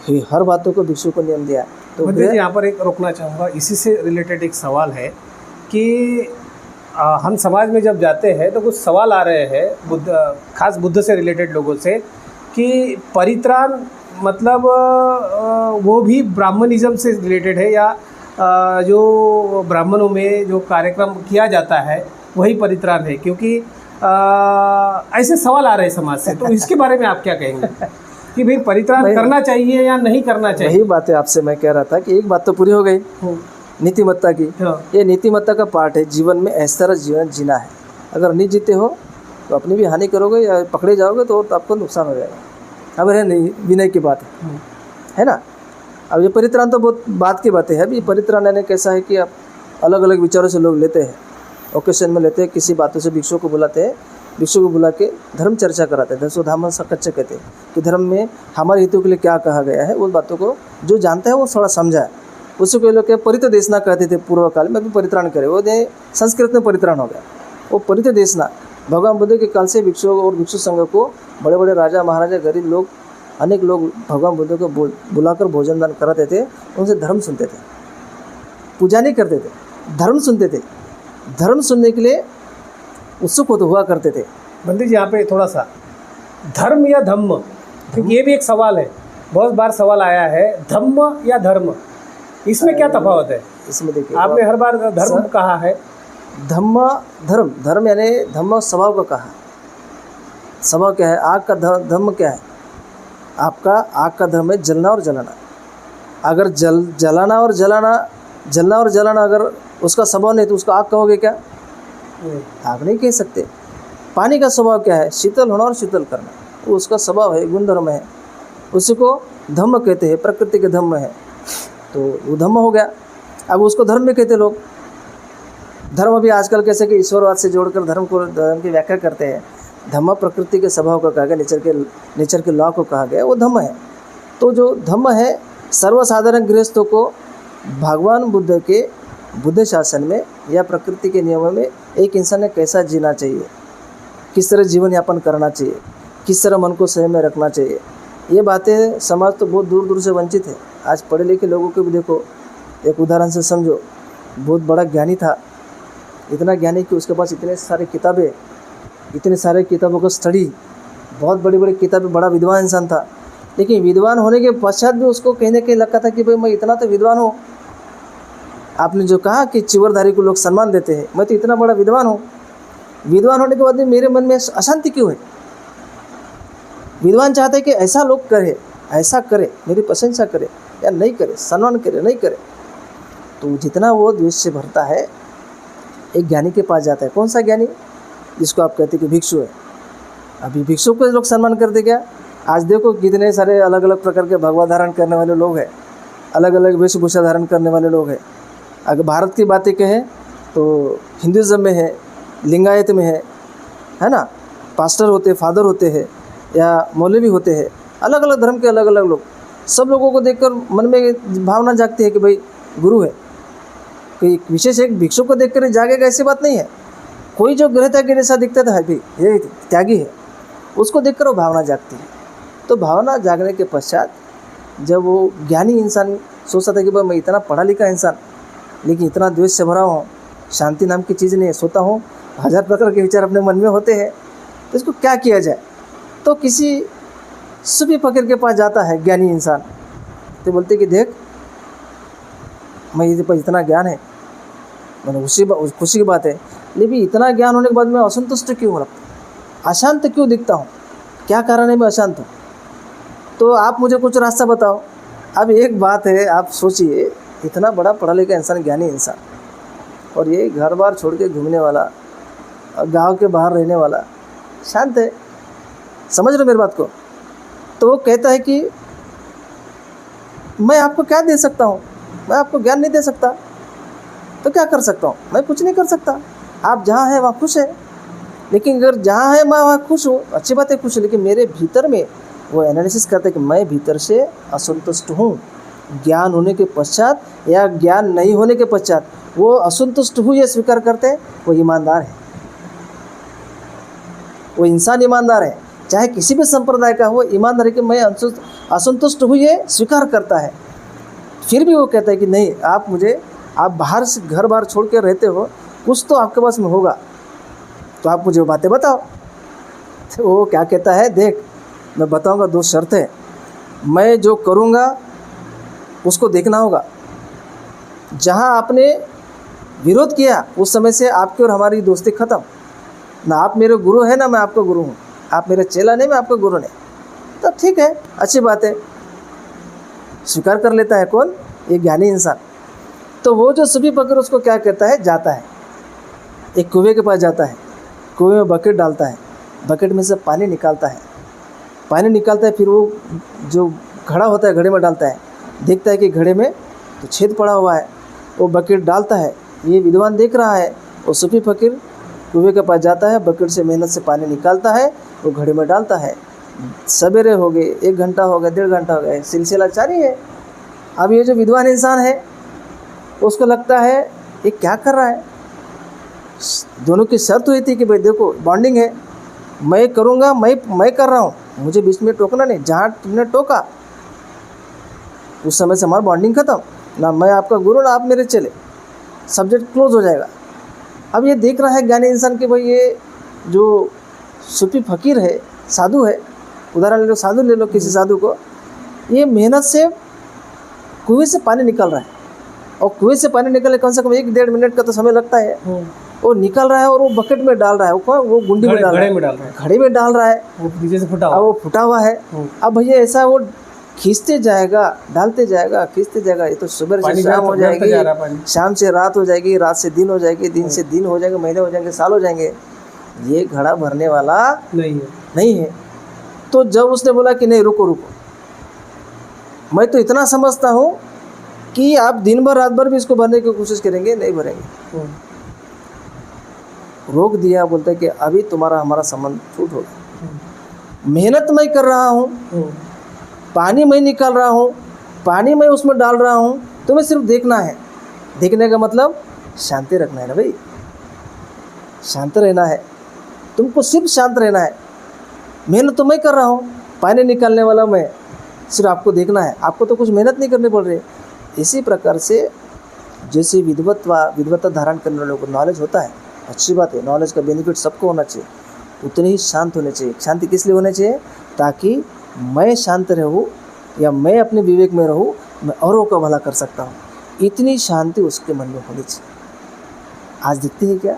ये हर बातों को भिक्षु को नियम दिया है। तो जी यहाँ पर एक रोकना चाहूँगा, इसी से रिलेटेड एक सवाल है कि हम समाज में जब जाते हैं तो कुछ सवाल आ रहे हैं खास बुद्ध से रिलेटेड लोगों से कि परित्राण मतलब वो भी ब्राह्मणिज्म से रिलेटेड है या जो ब्राह्मणों में जो कार्यक्रम किया जाता है वही परित्राण है, क्योंकि ऐसे सवाल आ रहे हैं समाज से। तो इसके बारे में आप क्या कहेंगे कि भाई परित्राण करना चाहिए या नहीं करना चाहिए? वही बात है आपसे मैं कह रहा था कि एक बात तो पूरी हो गई नीतिमत्ता की। ये नीतिमत्ता का पार्ट है, जीवन में ऐसा तरह जीवन जीना है। अगर नहीं जीते हो तो अपनी भी हानि करोगे या पकड़े जाओगे तो आपको नुकसान हो जाएगा। अब है नहीं, विनय की बात है ना। अब ये परित्राण तो बहुत बात की बातें है। अभी परित्राण यानी कैसा है कि आप अलग अलग विचारों से लोग लेते हैं, ओकेशन में लेते हैं, किसी बातों से भिक्षु को बुलाते हैं, भिक्षु को बुला के धर्म चर्चा कराते हैं। धर्मोधामन सकच्च कहते हैं कि धर्म में हमारे हितों के लिए क्या कहा गया है, उस बातों को जो जानता है वो थोड़ा समझा है। उससे कोई लोग क्या परितदेशना कहते थे पूर्व काल में, अभी परित्राण करे, वो संस्कृत में परित्राण हो गया। वो परितदेशना भगवान बुद्ध के काल से भिक्षु और भिक्षु संघ को बड़े बड़े राजा महाराजा गरीब लोग अनेक लोग भगवान बुद्ध को बुलाकर भोजन दान कराते थे, उनसे धर्म सुनते थे, पूजा नहीं करते थे, धर्म सुनते थे। धर्म सुनने के लिए उत्सुक हुआ करते थे। बंदी जी यहाँ पे थोड़ा सा धर्म या धम्म, क्योंकि ये भी एक सवाल है, बहुत बार सवाल आया है, धम्म या धर्म, इसमें क्या तफावत है? इसमें देखिए आपने हर बार धर्म कहा है। धम्म धर्म, धर्म यानी धम्म स्वभाव का कहा। स्वभाव क्या है? आग का धम्म क्या है? आपका आग का धर्म है जलना और जलाना। अगर जलाना और जलाना अगर उसका स्वभाव नहीं तो उसको आग कहोगे क्या? आग नहीं कह सकते। पानी का स्वभाव क्या है? शीतल होना और शीतल करना, वो उसका स्वभाव है, गुणधर्म है, उसी को धम्म कहते हैं, प्रकृति के धम्म है, तो वो धम्म हो गया। अब उसको धर्म में कहते लोग। धर्म भी आजकल कैसे कि ईश्वरवाद से जोड़कर धर्म की व्याख्या करते हैं। धम्म प्रकृति के स्वभाव का कहा गया, नेचर के लॉ को कहा गया, वो धम्म है। तो जो धम्म है सर्वसाधारण गृहस्थों को भगवान बुद्ध के बुद्ध शासन में या प्रकृति के नियमों में एक इंसान ने कैसा जीना चाहिए, किस तरह जीवन यापन करना चाहिए, किस तरह मन को संयम में रखना चाहिए, ये बातें समाज तो बहुत दूर दूर से वंचित है। आज पढ़े लिखे लोगों को भी देखो, एक उदाहरण से समझो, बहुत बड़ा ज्ञानी था, इतना ज्ञानी कि उसके पास इतने सारे किताबें, इतने सारे किताबों को स्टडी, बहुत बड़ी बड़ी किताबें, बड़ा विद्वान इंसान था। लेकिन विद्वान होने के पश्चात भी उसको कहीं ना कहीं लगता था कि भाई मैं इतना तो विद्वान हूँ। आपने जो कहा कि चिवरधारी को लोग सम्मान देते हैं, मैं तो इतना बड़ा विद्वान हूँ, विद्वान होने के बाद भी मेरे मन में अशांति क्यों है? विद्वान चाहते हैं कि ऐसा लोग करे, ऐसा करे, मेरी प्रशंसा करे या नहीं करे, सम्मान करे नहीं करे। तो जितना वो द्वेष से भरता है, एक ज्ञानी के पास जाता है। कौन सा ज्ञानी? जिसको आप कहते हैं कि भिक्षु है। अभी भिक्षु को लोग सम्मान करते क्या? आज देखो कितने सारे अलग अलग प्रकार के भगवा धारण करने वाले लोग हैं, अलग अलग वेशभूषा धारण करने वाले लोग हैं। अगर भारत की बातें कहें तो हिंदुज़म में है, लिंगायत में है ना, पास्टर होते, फादर होते हैं या मौलवी होते हैं, अलग अलग धर्म के अलग अलग लोग। सब लोगों को देखकर मन में भावना जागती है कि भाई गुरु है। कोई विशेष एक भिक्षु को देखकर जागेगा ऐसी बात नहीं है। कोई जो ग्रह त्यागी जैसा दिखता था भाई ये त्यागी है, उसको देखकर वो भावना जागती है। तो भावना जागने के पश्चात जब वो ज्ञानी इंसान सोचता था कि भाई मैं इतना पढ़ा लिखा इंसान लेकिन इतना द्वेष से भरा हूँ, शांति नाम की चीज़ नहीं, सोता हूँ, 1000 प्रकार के विचार अपने मन में होते हैं, तो इसको क्या किया जाए। तो किसी सूफी फकीर के पास जाता है ज्ञानी इंसान, तो बोलते कि देख मैं ये पर इतना ज्ञान है, मैंने खुशी की बात है, लेकिन इतना ज्ञान होने के बाद मैं असंतुष्ट क्यों हो रहा, अशांत क्यों दिखता हूँ, क्या कारण है मैं अशांत हूँ, तो आप मुझे कुछ रास्ता बताओ। अब एक बात है, आप सोचिए इतना बड़ा पढ़ा लिखा इंसान, ज्ञानी इंसान, और ये घर बार छोड़ के घूमने वाला, गांव के बाहर रहने वाला, शांत है, समझ रहे मेरी बात को। तो वो कहता है कि मैं आपको क्या दे सकता हूँ, मैं आपको ज्ञान नहीं दे सकता, तो क्या कर सकता हूँ, मैं कुछ नहीं कर सकता। आप जहाँ हैं वहाँ खुश है, लेकिन अगर जहाँ है मैं वहाँ खुश हूँ, अच्छी बात है खुश हूँ, लेकिन मेरे भीतर में वो एनालिसिस करते हैं कि मैं भीतर से असंतुष्ट हूँ। ज्ञान होने के पश्चात या ज्ञान नहीं होने के पश्चात वो असंतुष्ट हूँ ये स्वीकार करते हैं, वो ईमानदार है, वो इंसान ईमानदार है, चाहे किसी भी संप्रदाय का हो, ईमानदार है कि मैं असंतुष्ट हूँ ये स्वीकार करता है। फिर भी वो कहता है कि नहीं, आप बाहर से घर बाहर छोड़ कर रहते हो, कुछ तो आपके पास में होगा, तो आप मुझे वो बातें बताओ। तो वो क्या कहता है, देख मैं बताऊंगा, 2 शर्तें, मैं जो करूंगा उसको देखना होगा। जहां आपने विरोध किया उस समय से आपकी और हमारी दोस्ती ख़त्म, ना आप मेरे गुरु हैं ना मैं आपका गुरु हूँ, आप मेरे चेला नहीं, मैं आपका गुरु नहीं। तो ठीक है, अच्छी बात है, स्वीकार कर लेता है कौन, ये ज्ञानी इंसान। तो वो जो सूफी फकीर उसको क्या कहता है, जाता है एक कुएं के पास, जाता है कुएं में बकेट डालता है, बकेट में से पानी निकालता है, फिर वो जो घड़ा होता है घड़े में डालता है, देखता है कि घड़े में तो छेद पड़ा हुआ है, वो बकेट डालता है, ये विद्वान देख रहा है, वो सूफी फकीर कुएं के पास जाता है, बकेट से मेहनत से पानी निकालता है, वो घड़े में डालता है। सवेरे हो गए, 1 घंटा हो गया, 1.5 घंटा हो गया, सिलसिला जारी है। अब ये जो विद्वान इंसान है उसको लगता है ये क्या कर रहा है। दोनों की शर्त हुई थी कि भाई देखो बॉन्डिंग है, मैं करूँगा, मैं कर रहा हूँ, मुझे बीच में टोकना नहीं, जहाँ तुमने टोका उस समय से हमारा बॉन्डिंग ख़त्म, ना मैं आपका गुरु ना आप मेरे चले, सब्जेक्ट क्लोज हो जाएगा। अब ये देख रहा है ज्ञानी इंसान कि भाई ये जो सूफी फकीर है, साधु है, उदाहरण ले लो, साधु ले लो, किसी साधु को, ये मेहनत से कुएं से पानी निकल रहा है, और कुएं से पानी निकलने कम से कम 1-1.5 मिनट का तो समय लगता है, वो निकल रहा है और वो बकेट में डाल रहा है, वो गुंडी में डाल रहा है, घड़े में डाल रहा है, वो नीचे से फटा वो फुटा हुआ है। अब भैया ऐसा वो खींचते जाएगा, डालते जाएगा, खींचते जाएगा, ये तो सुबह से शाम हो जाएगी, शाम से रात हो जाएगी, रात से दिन हो जाएगी, दिन से दिन हो जाएंगे, महीने हो जाएंगे, साल हो जाएंगे, ये घड़ा भरने वाला नहीं है। तो जब उसने बोला कि नहीं रुको, मैं तो इतना समझता हूँ कि आप दिन भर रात भर भी इसको भरने की कोशिश करेंगे, नहीं भरेंगे, रोक दिया। बोलता है कि अभी तुम्हारा हमारा संबंध टूट हो गया। मेहनत मैं कर रहा हूँ, पानी मैं निकाल रहा हूँ, पानी मैं उसमें डाल रहा हूँ, तुम्हें सिर्फ देखना है। देखने का मतलब शांति रखना है ना भाई, शांत रहना है, तुमको सिर्फ शांत रहना है। मेहनत तो मैं कर रहा हूँ, पानी निकालने वाला मैं, सिर्फ आपको देखना है, आपको तो कुछ मेहनत नहीं करनी पड़ रही। इसी प्रकार से जैसे विद्वत्ता धारण करने वालों को नॉलेज होता है, अच्छी बात है, नॉलेज का बेनिफिट सबको होना चाहिए, उतने ही शांत होने चाहिए। शांति किस लिए होनी चाहिए, ताकि मैं शांत रहूँ या मैं अपने विवेक में रहूँ, मैं औरों का भला कर सकता हूँ, इतनी शांति उसके मन में होनी चाहिए। आज दिखती है क्या,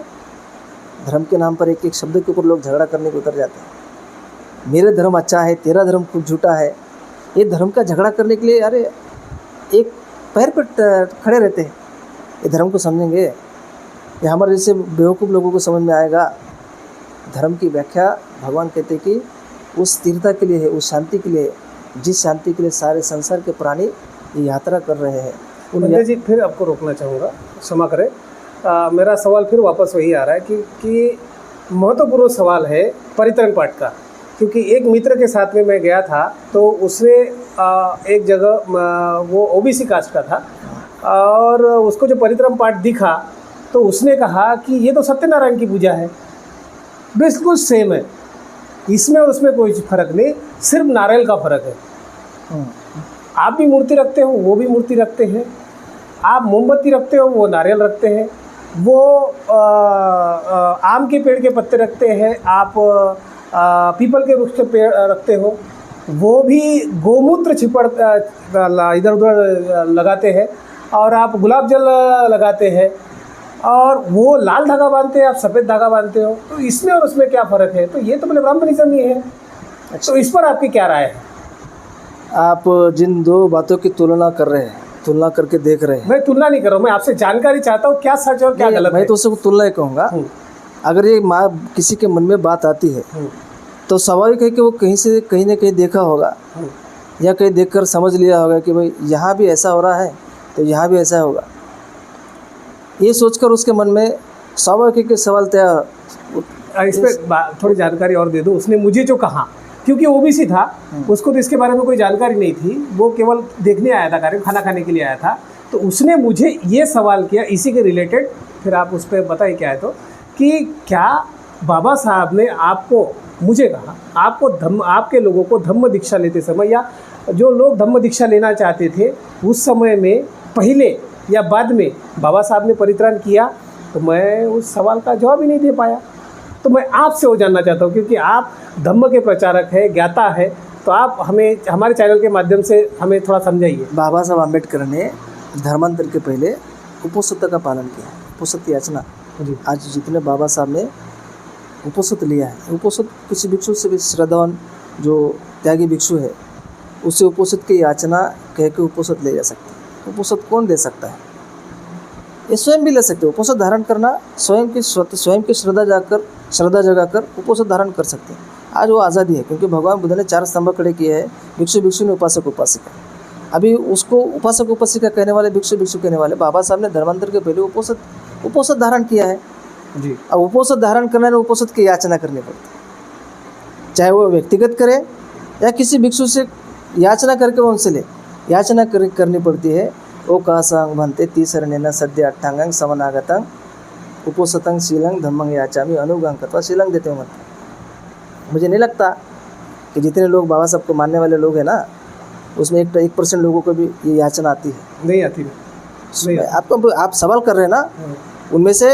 धर्म के नाम पर एक एक शब्द के ऊपर लोग झगड़ा करने को उतर जाते हैं। मेरे धर्म अच्छा है, तेरा धर्म खूब झूठा है, ये धर्म का झगड़ा करने के लिए अरे एक पैर पर खड़े रहते हैं। ये धर्म को समझेंगे, ये हमारे जैसे बेवकूफ़ लोगों को समझ में आएगा। धर्म की व्याख्या भगवान कहते हैं कि उस स्थिरता के लिए है, उस शांति के लिए है, जिस शांति के लिए सारे संसार के प्राणी ये यात्रा कर रहे हैं। पंडित जी फिर आपको रोकना चाहूँगा, क्षमा करें। मेरा सवाल फिर वापस वही आ रहा है कि महत्वपूर्ण सवाल है परित्रण पाठ का, क्योंकि एक मित्र के साथ में मैं गया था तो उसने एक जगह वो ओबीसी कास्ट का था और उसको जो परित्रण पाठ दिखा तो उसने कहा कि ये तो सत्यनारायण की पूजा है, बिल्कुल सेम है, इसमें और उसमें कोई फ़र्क नहीं, सिर्फ नारियल का फ़र्क है। आप भी मूर्ति रखते हो, वो भी मूर्ति रखते हैं, आप मोमबत्ती रखते हो, वो नारियल रखते हैं, वो आम के पेड़ के पत्ते रखते हैं, आप पीपल के वृक्ष के पेड़ रखते हो, वो भी गोमूत्र छिपड़ इधर उधर लगाते हैं, और आप गुलाब जल लगाते हैं, और वो लाल धागा बांधते हैं, आप सफ़ेद धागा बांधते हो, तो इसमें और उसमें क्या फ़र्क है? तो ये तो बोले ब्राह्मणिज्म ही है। तो इस पर आपकी क्या राय है? आप जिन दो बातों की तुलना कर रहे हैं, तुलना करके देख रहे हैं। मैं तुलना नहीं कर रहा हूँ, मैं आपसे जानकारी चाहता हूँ क्या सच और क्या गलत है। मैं तो उसको तुलना ही कहूँगा। अगर ये किसी के मन में बात आती है तो स्वाभाविक है कि वो कहीं से कहीं ना कहीं देखा होगा या कहीं देखकर समझ लिया होगा कि भाई यहाँ भी ऐसा हो रहा है तो यहाँ भी ऐसा होगा। ये सोचकर उसके मन में स्वाभाविक सवाल तैयार। इस पर थोड़ी जानकारी और दे दो। उसने मुझे जो कहा, क्योंकि ओबीसी था, उसको तो इसके बारे में कोई जानकारी नहीं थी, वो केवल देखने आया था, कार्यक्रम खाना खाने के लिए आया था, तो उसने मुझे ये सवाल किया इसी के रिलेटेड, फिर आप उस पर बताइए क्या है, तो कि क्या बाबा साहब ने आपको, मुझे कहा, आपके लोगों को धम्म दीक्षा लेते समय या जो लोग धम्म दीक्षा लेना चाहते थे उस समय में पहले या बाद में बाबा साहब ने परित्राण किया? तो मैं उस सवाल का जवाब ही नहीं दे पाया। तो मैं आपसे वो जानना चाहता हूँ, क्योंकि आप धम्म के प्रचारक है, ज्ञाता है, तो आप हमें हमारे चैनल के माध्यम से हमें थोड़ा समझाइए। बाबा साहब अम्बेडकर ने धर्मांतर के पहले उपोषित का पालन किया, उपोषित याचना। आज जितने बाबा साहब ने उपोषित लिया है, उपोषित किसी भिक्षु से भी श्रद्धावान जो त्यागी भिक्षु है उससे उपोषित की याचना कह के उपोषित ले जा सकते हैं। उपोषित कौन दे सकता है? ये स्वयं भी ले सकते हो। उपोषित धारण करना स्वयं की श्रद्धा जगाकर उपोषित धारण कर सकते हैं। आज वो आज़ादी है, क्योंकि भगवान बुद्ध ने 4 स्तंभ खड़े किए हैं, भिक्षु भिक्षु ने उपासक उपासिका। अभी उसको उपासक उपासिका कहने वाले, भिक्षु भिक्षु कहने वाले, बाबा साहब ने धर्मांतर के पहले उपोषित धारण किया है जी। अब उपोषित धारण करने में उपोषित की याचना करनी पड़ती है, चाहे वो व्यक्तिगत करे या किसी भिक्षु से याचना करके वो उनसे ले, याचना करनी पड़ती है। ओ कासांग भन्ते तीसरणेन सद्य अट्ठांगं समनागतं उपोषितं शीलं धम्मं याचामि अनुगां कृत्वा शीलं देते हो। मुझे नहीं लगता कि जितने लोग बाबा साहब को मानने वाले लोग हैं ना, उसमें 1% लोगों को भी ये याचना आती है। नहीं आती नहीं। आप सवाल कर रहे हैं ना, उनमें से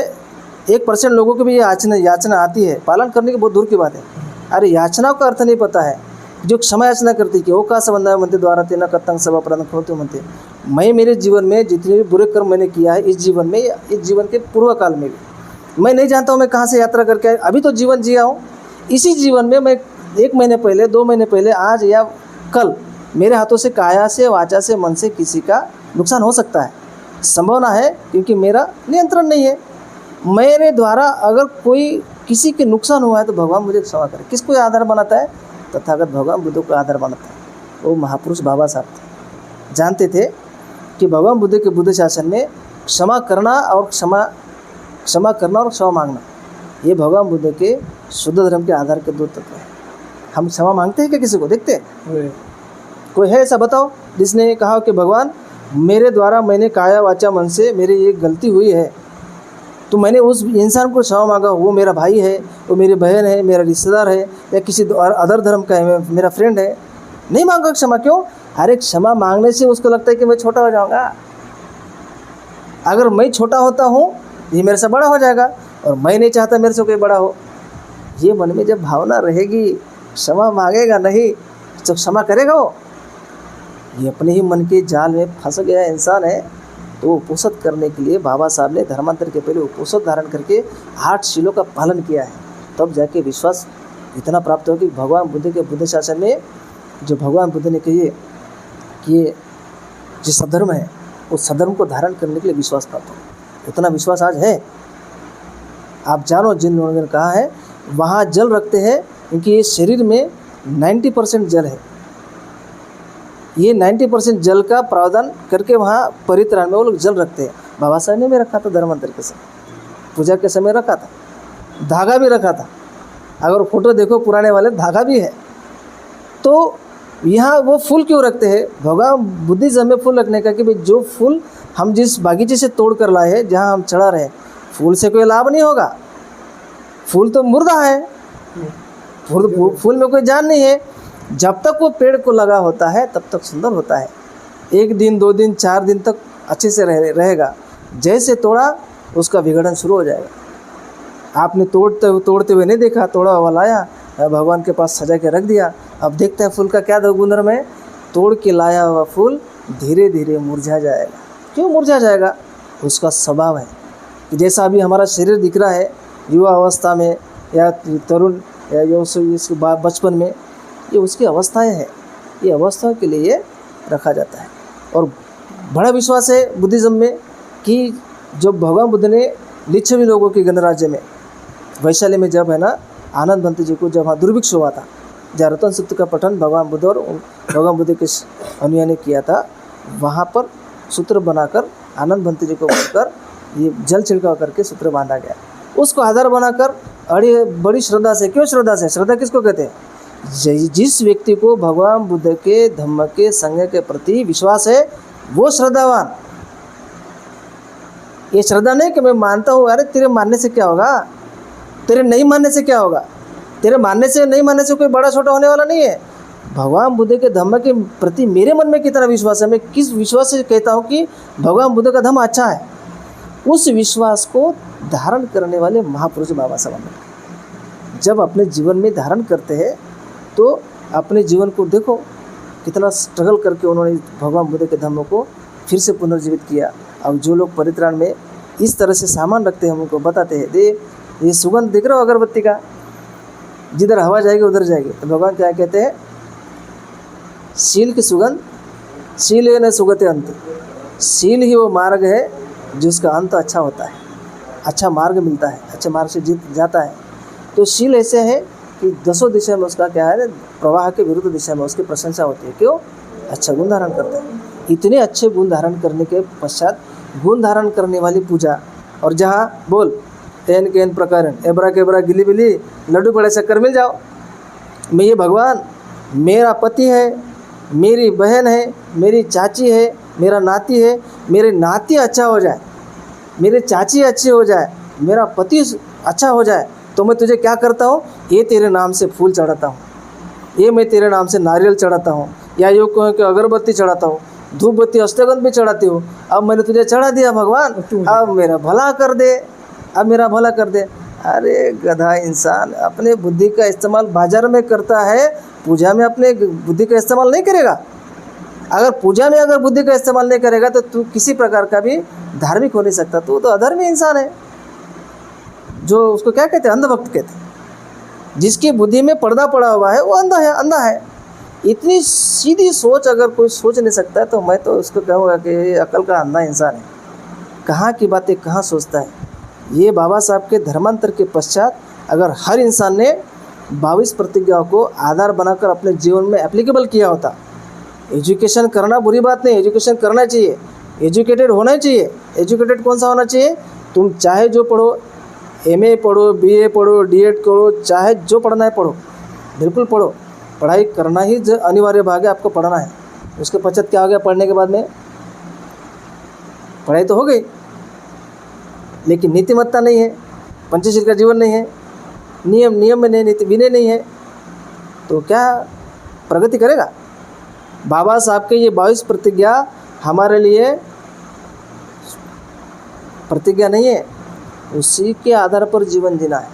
1% लोगों को भी ये याचना आती है, पालन करने की बहुत दूर की बात है। अरे याचनाओं का अर्थ नहीं पता है। जो क्षमा याचना करती कि वो का संबंध मनते द्वारा तेना कत्तंग सब अपराध खोते मनते, मैं मेरे जीवन में जितने भी बुरे कर्म मैंने किया है इस जीवन के पूर्व काल में भी, मैं नहीं जानता हूँ मैं कहाँ से यात्रा करके आया, अभी तो जीवन जिया हूँ, इसी जीवन में मैं 1 महीने पहले, 2 महीने पहले, आज या कल मेरे हाथों से, काया से, वाचा से, मन से किसी का नुकसान हो सकता है, संभावना है, क्योंकि मेरा नियंत्रण नहीं है। मेरे द्वारा अगर कोई किसी के नुकसान हुआ है तो भगवान मुझे क्षमा करे। किसको आधार बनाता है? तथागत भगवान बुद्ध को आधार बनाता है। वो महापुरुष बाबा साहब थे, जानते थे कि भगवान बुद्ध के बुद्ध शासन में क्षमा करना और क्षमा मांगना, ये भगवान बुद्ध के शुद्ध धर्म के आधार के 2 तत्व हैं। हम क्षमा मांगते हैं क्या किसी को? देखते हैं कोई है ऐसा? बताओ जिसने कहा कि भगवान मेरे द्वारा मैंने काया वाचा मन से मेरी ये गलती हुई है, तो मैंने उस इंसान को क्षमा मांगा, वो मेरा भाई है, वो मेरी बहन है, मेरा रिश्तेदार है, या किसी अदर धर्म का है, मेरा फ्रेंड है, नहीं मांगा क्षमा। क्यों? अरे क्षमा मांगने से उसको लगता है कि मैं छोटा हो जाऊंगा। अगर मैं छोटा होता हूँ ये मेरे से बड़ा हो जाएगा, और मैं नहीं चाहता मेरे से कोई बड़ा हो। ये मन में जब भावना रहेगी, क्षमा मांगेगा नहीं तो क्षमा करेगा वो? ये अपने ही मन के जाल में फंस गया इंसान है। तो उपोषित करने के लिए बाबा साहब ने धर्मांतर के पहले उपोषित धारण करके 8 शीलों का पालन किया है, तब जाके विश्वास इतना प्राप्त हो कि भगवान बुद्ध के बुद्ध शासन में जो भगवान बुद्ध ने कही कि ये जो सधर्म है उस सधर्म को धारण करने के लिए विश्वास प्राप्त हो। उतना विश्वास आज है। आप जानो जिन लोगों ने कहा है वहाँ जल रखते हैं, क्योंकि ये शरीर में 90% जल है। ये 90% जल का प्रावधान करके वहाँ परित्राण में वो लोग जल रखते हैं। बाबा साहब ने भी रखा था धर्मांतर के समय, पूजा के समय रखा था, धागा भी रखा था। अगर फोटो देखो पुराने वाले, धागा भी है। तो यहाँ वो फूल क्यों रखते हैं? भगवान बुद्धिज्म में फूल रखने का कि भाई जो फूल हम जिस बागीचे से तोड़ कर लाए हैं, जहाँ हम चढ़ा रहे हैं, फूल से कोई लाभ नहीं होगा। फूल तो मुर्दा है, फूल में कोई जान नहीं है। जब तक वो पेड़ को लगा होता है तब तक सुंदर होता है। 1 दिन 2 दिन 4 दिन तक अच्छे से रहेगा। जैसे तोड़ा उसका विघटन शुरू हो जाएगा। आपने तोड़ते हुए नहीं देखा, तोड़ा हुआ लाया, भगवान के पास सजा के रख दिया। अब देखते हैं फूल का क्या गुणधर्म है। तोड़ के लाया हुआ फूल धीरे धीरे मुरझा जाएगा। क्यों मुरझा जाएगा? उसका स्वभाव है कि जैसा अभी हमारा शरीर दिख रहा है युवा अवस्था में या तरुण या इस बचपन में, ये उसकी अवस्थाएं हैं। ये अवस्था के लिए रखा जाता है। और बड़ा विश्वास है बुद्धिज़्म में कि जो भगवान बुद्ध ने लिच्छवी लोगों के गणराज्य में वैशाली में जब है ना आनंद भंते जी को जब वहाँ दुर्भिक्ष हुआ था, जहाँ रतन सूक्त का पठन भगवान बुद्ध और भगवान बुद्ध के अनुयायी ने किया था, वहाँ पर सूत्र बनाकर आनंद भंते जी को बोलकर ये जल छिड़काव करके सूत्र बांधा गया। उसको आधार बनाकर बड़ी श्रद्धा से, क्यों श्रद्धा से? श्रद्धा किसको कहते हैं? जिस व्यक्ति को भगवान बुद्ध के धम्म के संघ के प्रति विश्वास है वो श्रद्धावान। ये श्रद्धा नहीं कि मैं मानता हूँ, अरे तेरे मानने से क्या होगा, तेरे नहीं मानने से क्या होगा। तेरे मानने से नहीं मानने से कोई बड़ा छोटा होने वाला नहीं है। भगवान बुद्ध के धम्म के प्रति मेरे मन में कितना विश्वास है, मैं किस विश्वास से कहता हूँ कि भगवान बुद्ध का धम्म अच्छा है, उस विश्वास को धारण करने वाले महापुरुष बाबा साहब अम्बेडकर जब अपने जीवन में धारण करते हैं तो अपने जीवन को देखो कितना स्ट्रगल करके उन्होंने भगवान बुद्ध के धम्म को फिर से पुनर्जीवित किया। अब जो लोग परित्राण में इस तरह से सामान रखते हैं, हम उनको बताते हैं, दे ये सुगंध दिख रहा हो अगरबत्ती का, जिधर हवा जाएगी उधर जाएगी। तो भगवान क्या कहते हैं? शील की सुगंध, शील है न सुगते अंत। शील ही वो मार्ग है जिसका अंत अच्छा होता है, अच्छा मार्ग मिलता है, अच्छे मार्ग से जीत जाता है। तो शील ऐसे है कि 10 दिशा में उसका क्या है, प्रवाह के विरुद्ध दिशा में उसकी प्रशंसा होती है। क्यों? अच्छा गुण धारण करते हैं। इतने अच्छे गुण धारण करने के पश्चात गुण धारण करने वाली पूजा, और जहाँ बोल एन के एन प्रकार एबरा के एबरा गिली बिली लड्डू बड़े शक्कर मिल जाओ। मैं ये भगवान मेरा पति है, मेरी बहन है, मेरी चाची है, मेरा नाती है, मेरे नाती अच्छा हो जाए, मेरे चाची अच्छी हो जाए, मेरा पति अच्छा हो जाए, तो मैं तुझे क्या करता हूँ? ये तेरे नाम से फूल चढ़ाता हूँ, ये मैं तेरे नाम से नारियल चढ़ाता हूँ, या यूँ कहूँ कि अगरबत्ती चढ़ाता हूँ, धूप बत्ती अष्टगंध भी चढ़ाती हूँ। अब मैंने तुझे चढ़ा दिया भगवान, अब मेरा भला कर दे, अब मेरा भला कर दे। अरे गधा इंसान, अपने बुद्धि का इस्तेमाल बाजार में करता है, पूजा में अपने बुद्धि का इस्तेमाल नहीं करेगा। अगर पूजा में अगर बुद्धि का इस्तेमाल नहीं करेगा तो तू किसी प्रकार का भी धार्मिक हो नहीं सकता। तू तो अधर्मी इंसान है, जो उसको क्या कहते हैं? अंधभक्त कहते हैं। जिसकी बुद्धि में पर्दा पड़ा हुआ है वो अंधा है, अंधा है। इतनी सीधी सोच अगर कोई सोच नहीं सकता है तो मैं तो उसको कहूँगा कि ये अकल का अंधा इंसान है। कहाँ की बातें कहाँ सोचता है। ये बाबा साहब के धर्मांतर के पश्चात अगर हर इंसान ने 22 प्रतिज्ञाओं को आधार बनाकर अपने जीवन में एप्लीकेबल किया होता। एजुकेशन करना बुरी बात नहीं, एजुकेशन करना चाहिए, एजुकेटेड होना चाहिए। एजुकेटेड कौन सा होना चाहिए? तुम चाहे जो पढ़ो, MA पढ़ो, BA पढ़ो, D.Ed करो, चाहे जो पढ़ना है पढ़ो, बिल्कुल पढ़ो। पढ़ाई करना ही अनिवार्य भाग है, आपको पढ़ना है। उसके पश्चात क्या हो गया? पढ़ने के बाद में पढ़ाई तो हो गई, लेकिन नीतिमत्ता नहीं है, पंचशील का जीवन नहीं है, नियम में नहीं, नीति विनय नहीं है, तो क्या प्रगति करेगा? बाबा साहब के ये 22 प्रतिज्ञा हमारे लिए प्रतिज्ञा नहीं है, उसी के आधार पर जीवन जीना है।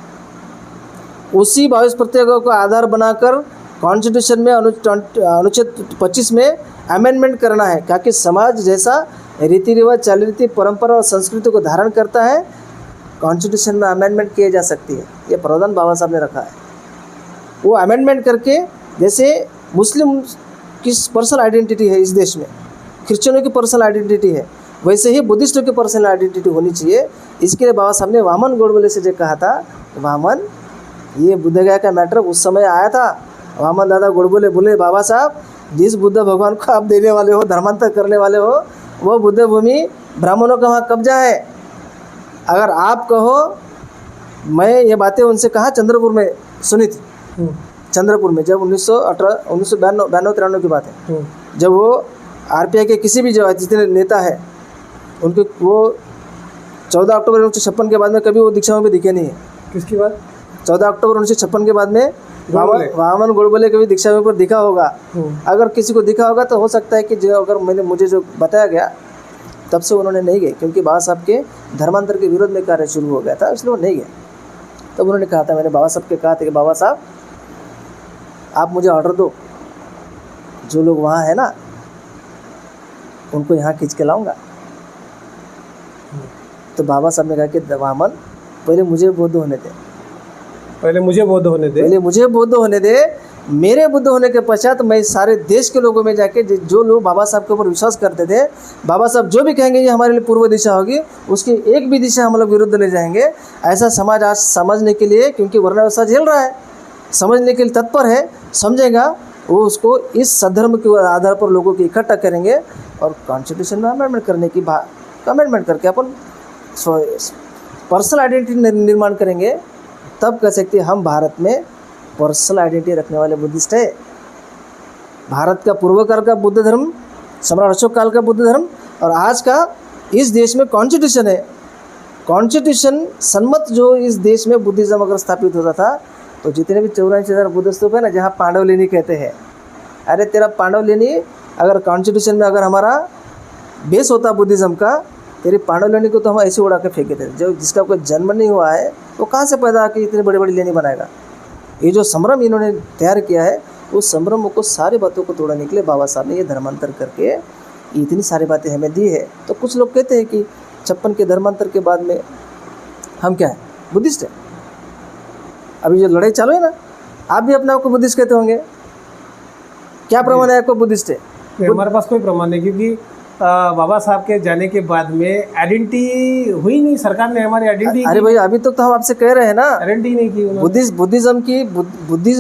उसी 22 प्रतिज्ञाओं को आधार बनाकर कॉन्स्टिट्यूशन में अनुच्छेद 25 में अमेंडमेंट करना है, ताकि समाज जैसा रीति रिवाज, चाल रीति, परंपरा और संस्कृति को धारण करता है, कॉन्स्टिट्यूशन में अमेंडमेंट किए जा सकती है। ये प्रावधान बाबा साहब ने रखा है। वो अमेंडमेंट करके, जैसे मुस्लिम की पर्सनल आइडेंटिटी है इस देश में, क्रिश्चियनों की पर्सनल आइडेंटिटी है, वैसे ही बुद्धिस्टों की पर्सनल आइडेंटिटी होनी चाहिए। इसके लिए बाबा साहब ने वामन गोडबोले से जो कहा था, वामन ये बुद्धगया का मैटर उस समय आया था वामन दादा गोडबोले बोले बाबा साहब जिस बुद्ध भगवान को आप देने वाले हो, धर्मांतर करने वाले हो, वो बुद्ध भूमि ब्राह्मणों का वहाँ कब्जा है। अगर आप कहो, मैं ये बातें उनसे कहा चंद्रपुर में सुनी थी, चंद्रपुर में जब 1992-93 की बात है, जब वो आरपीआई के किसी भी जो जितने नेता है उनके वो 14 अक्टूबर 1956 के बाद में कभी वो दीक्षा में भी दिखे नहीं है। किसकी बात? 14 अक्टूबर 1956 के बाद में वामन गोडबोले कभी दीक्षा में पर दिखा होगा। अगर किसी को दिखा होगा तो हो सकता है कि जो अगर मुझे जो बताया गया तब से उन्होंने नहीं गए, क्योंकि बाबा साहब के धर्मांतर के विरोध में कार्य शुरू हो गया था, इसलिए वो नहीं गए। तब उन्होंने कहा था, मैंने बाबा साहब के कहा था कि बाबा साहब आप मुझे ऑर्डर दो, जो लोग वहाँ है ना उनको यहाँ खींच के लाऊंगा। तो बाबा साहब ने कहा कि वामन पहले मुझे बुद्ध होने दे, पहले मुझे बौद्ध होने दे, पहले मुझे बुद्ध होने दे। मेरे बुद्ध होने के पश्चात मैं सारे देश के लोगों में जाके जो लोग बाबा साहब के ऊपर विश्वास करते थे, बाबा साहब जो भी कहेंगे ये हमारे लिए पूर्व दिशा होगी, उसकी एक भी दिशा हम लोग विरुद्ध नहीं जाएंगे। ऐसा समाज आज समझने के लिए, क्योंकि वरना वैसा झेल रहा है, समझने के लिए तत्पर है, समझेगा वो उसको इस सद्धर्म के आधार पर लोगों को इकट्ठा करेंगे और कॉन्स्टिट्यूशन में अमेंडमेंट करने की अमेंडमेंट करके अपन पर्सनल आइडेंटिटी निर्माण करेंगे। तब कह सकते हैं हम भारत में पर्सनल आइडेंटिटी रखने वाले बुद्धिस्ट है। भारत का पूर्व काल का बुद्ध धर्म, सम्राट अशोक काल का बुद्ध धर्म, और आज का इस देश में कॉन्स्टिट्यूशन है। कॉन्स्टिट्यूशन सम्मत जो इस देश में बुद्धिज़्म अगर स्थापित होता था तो जितने भी 84,000 बुद्ध स्तूप है ना, जहाँ पांडवलिनी कहते हैं, अरे तेरा पांडवलिनी अगर कॉन्स्टिट्यूशन में अगर हमारा बेस होता बुद्धिज़्म का, तेरी पांडवलिनी को तो हम ऐसे उड़ा के फेंके थे। जो जिसका कोई जन्म नहीं हुआ है वो कहाँ से पैदा आके इतनी बड़ी बड़ी लेनी बनाएगा। ये जो संभ्रम इन्होंने तैयार किया है, उस संभ्रम को सारी बातों को तोड़ने के लिए बाबा साहब ने ये धर्मांतर करके इतनी सारी बातें हमें दी है। तो कुछ लोग कहते हैं कि 56 के धर्मांतर के बाद में हम क्या है, बुद्धिस्ट है। अभी जो लड़ाई चालू है ना, आप भी अपने आप को बुद्धिस्ट कहते होंगे, क्या प्रमाण है आपको बुद्धिस्ट है? हमारे पास कोई प्रमाण नहीं, क्योंकि बाबा साहब के जाने के बाद में आइडेंटिटी हुई नहीं, सरकार ने हमारी आइडेंटिटी, अरे भाई अभी तो हम आपसे कह रहे हैं ना, आइडेंटिटी नहीं की बुद्धिज्म की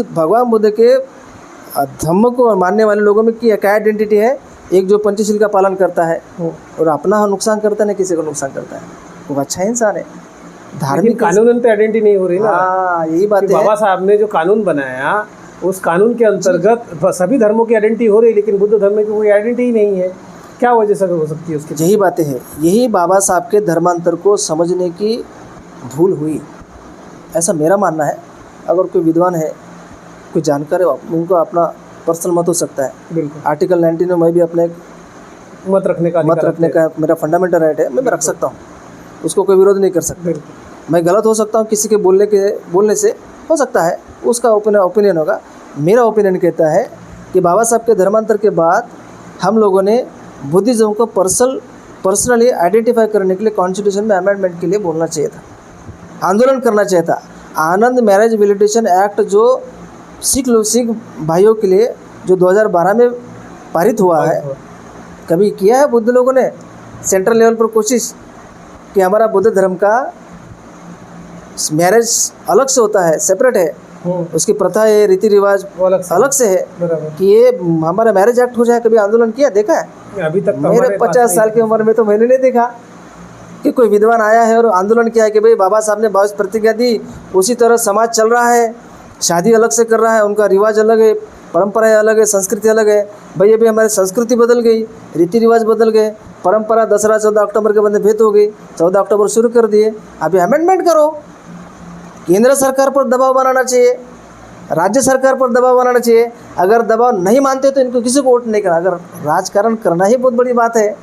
भगवान बुद्ध के धम्म को मानने वाले लोगों में की क्या आइडेंटिटी है? एक जो पंचशील का पालन करता है और अपना नुकसान करता है, ना किसी को नुकसान करता है, वो अच्छा इंसान है। धार्मिक कानून तो आइडेंटिटी नहीं हो रही ना। हाँ, यही बात है। बाबा साहब ने जो कानून बनाया उस कानून के अंतर्गत सभी धर्मों की आइडेंटिटी हो रही, लेकिन बुद्ध धर्म की कोई आइडेंटिटी ही नहीं है। क्या वजह से हो सकती है उसकी? यही बातें हैं, यही बाबा साहब के धर्मांतर को समझने की भूल हुई, ऐसा मेरा मानना है। अगर कोई विद्वान है, कोई जानकार है, उनको अपना पर्सनल मत हो सकता है। बिल्कुल, आर्टिकल 19 में मैं भी अपने मत रखने का मेरा फंडामेंटल राइट है, मैं रख सकता हूँ, उसको कोई विरोध नहीं कर सकता। मैं गलत हो सकता हूँ, किसी के बोलने से हो सकता है, उसका ओपिनियन होगा। मेरा ओपिनियन कहता है कि बाबा साहब के धर्मांतर के बाद हम लोगों ने बुद्धिज़्म को पर्सनली आइडेंटिफाई करने के लिए कॉन्स्टिट्यूशन में अमेंडमेंट के लिए बोलना चाहिए था, आंदोलन करना चाहिए था। आनंद मैरिज वेलिडेशन एक्ट जो सिख भाइयों के लिए जो 2012 में पारित हुआ है, कभी किया है बुद्ध लोगों ने सेंट्रल लेवल पर कोशिश कि हमारा बुद्ध धर्म का मैरिज अलग से होता है, सेपरेट है, उसकी प्रथा है, रीति रिवाज अलग से है, कि ये हमारा मैरिज एक्ट हो जाए? कभी आंदोलन किया, देखा है? अभी तक मेरे 50 साल की उम्र में तो मैंने नहीं देखा कि कोई विद्वान आया है और आंदोलन किया है कि भाई बाबा साहब ने 22 प्रतिज्ञा दी, उसी तरह समाज चल रहा है, शादी अलग से कर रहा है, उनका रिवाज अलग है, परंपराएं अलग है, संस्कृति अलग है। भाई अभी हमारी संस्कृति बदल गई, रीति रिवाज बदल गए, परंपरा दसरा 14 अक्टूबर के बंदे भेद हो गई, 14 अक्टूबर शुरू कर दिए, अभी अमेंडमेंट करो। केंद्र सरकार पर दबाव बनाना चाहिए, राज्य सरकार पर दबाव बनाना चाहिए। अगर दबाव नहीं मानते तो इनको किसी को वोट नहीं करना। अगर राजकारण करना ही बहुत बड़ी बात है,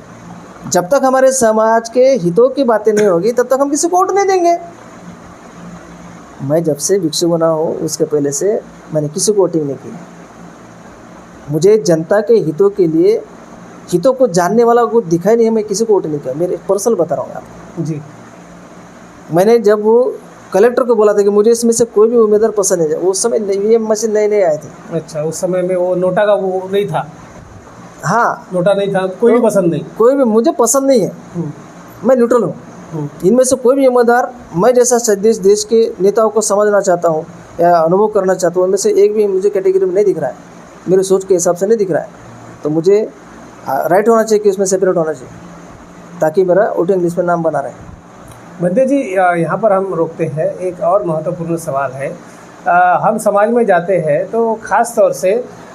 जब तक हमारे समाज के हितों की बातें नहीं होगी तब तक हम किसी को वोट नहीं देंगे। मैं जब से भिक्षु बना हूँ उसके पहले से मैंने किसी को वोटिंग नहीं की। मुझे जनता के हितों के लिए, हितों को जानने वाला को दिखाई नहीं है, मैं किसी को वोट नहीं किया। मेरे पर्सनल बता रहा हूँ आपको जी। मैंने जब वो कलेक्टर को बोला था कि मुझे इसमें से कोई भी उम्मीदवार पसंद नहीं है, उस समय ईवीएम मशीन नए आए थे। अच्छा, उस समय में वो नोटा का वो नहीं था? हाँ, नोटा नहीं था, कोई भी पसंद नहीं? कोई भी मुझे पसंद नहीं है, मैं न्यूट्रल हूँ। इनमें से कोई भी उम्मीदवार, मैं जैसा देश के नेताओं को समझना चाहता हूँ, या अनुभव करना चाहता हूँ, उनमें से एक भी मुझे कैटेगरी में नहीं दिख रहा है, मेरे सोच के हिसाब से नहीं दिख रहा है, तो मुझे राइट होना चाहिए कि उसमें सेपरेट होना चाहिए, ताकि मेरा वोटिंग लिस्ट में नाम बना रहे। बंदे जी, यहाँ पर हम रोकते हैं। एक और महत्वपूर्ण सवाल है। हम समाज में जाते हैं तो ख़ास तौर से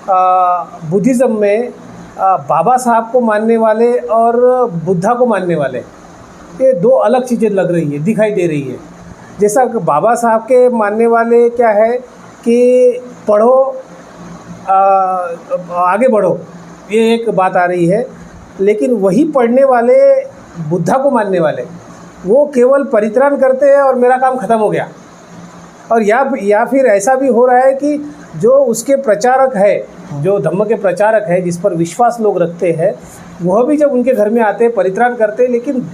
बुद्धिज़्म में बाबा साहब को मानने वाले और बुद्धा को मानने वाले, ये दो अलग चीज़ें लग रही है, दिखाई दे रही है। जैसा कि बाबा साहब के मानने वाले क्या है कि पढ़ो, आगे बढ़ो, ये एक बात आ रही है। लेकिन वही पढ़ने वाले बुद्धा को मानने वाले, वो केवल परित्राण करते हैं और मेरा काम ख़त्म हो गया। और या फिर ऐसा भी हो रहा है कि जो उसके प्रचारक है, जो धम्म के प्रचारक है, जिस पर विश्वास लोग रखते हैं, वह भी जब उनके घर में आते हैं परित्राण करते हैं, लेकिन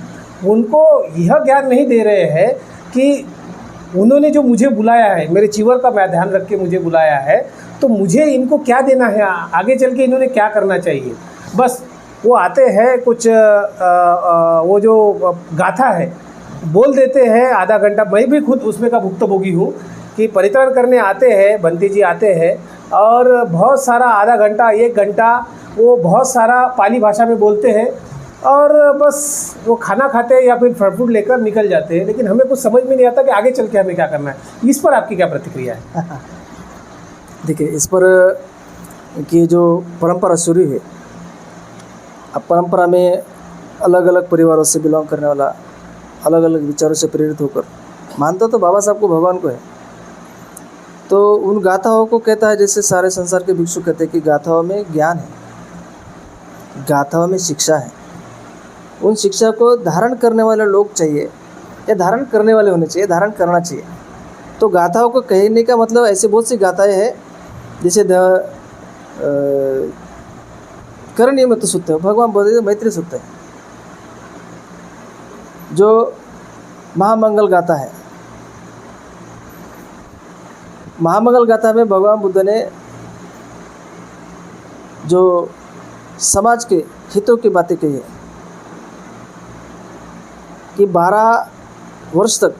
उनको यह ज्ञान नहीं दे रहे हैं कि उन्होंने जो मुझे बुलाया है, मेरे चीवर का मैं ध्यान रख के मुझे बुलाया है, तो मुझे इनको क्या देना है, आगे चल के इन्होंने क्या करना चाहिए। बस वो आते हैं, कुछ वो जो गाथा है बोल देते हैं, आधा घंटा। मैं भी खुद उसमें का भुक्तभोगी हूँ कि परित्राण करने आते हैं, बंती जी आते हैं और बहुत सारा आधा घंटा 1 घंटा वो बहुत सारा पाली भाषा में बोलते हैं और बस वो खाना खाते हैं या फिर फल फ्रूट लेकर निकल जाते हैं। लेकिन हमें कुछ समझ में नहीं आता कि आगे चल के हमें क्या करना है। इस पर आपकी क्या प्रतिक्रिया है? देखिए, इस पर कि जो परंपरा शुरू है, अब परंपरा में अलग अलग परिवारों से बिलोंग करने वाला, अलग अलग विचारों से प्रेरित होकर मानता तो बाबा साहब को भगवान को है, तो उन गाथाओं को कहता है, जैसे सारे संसार के भिक्षु कहते हैं कि गाथाओं में ज्ञान है, गाथाओं में शिक्षा है। उन शिक्षा को धारण करने वाले लोग चाहिए, या धारण करने वाले होने चाहिए, धारण करना चाहिए। तो गाथाओं को कहने का मतलब ऐसे बहुत सी गाथाएं हैं, जैसे करणीय मत सूक्त है, भगवान बोलते मैत्री सूक्त है, जो महामंगल गाथा है। महामंगल गाथा में भगवान बुद्ध ने जो समाज के हितों की बातें कही है कि 12 वर्ष तक,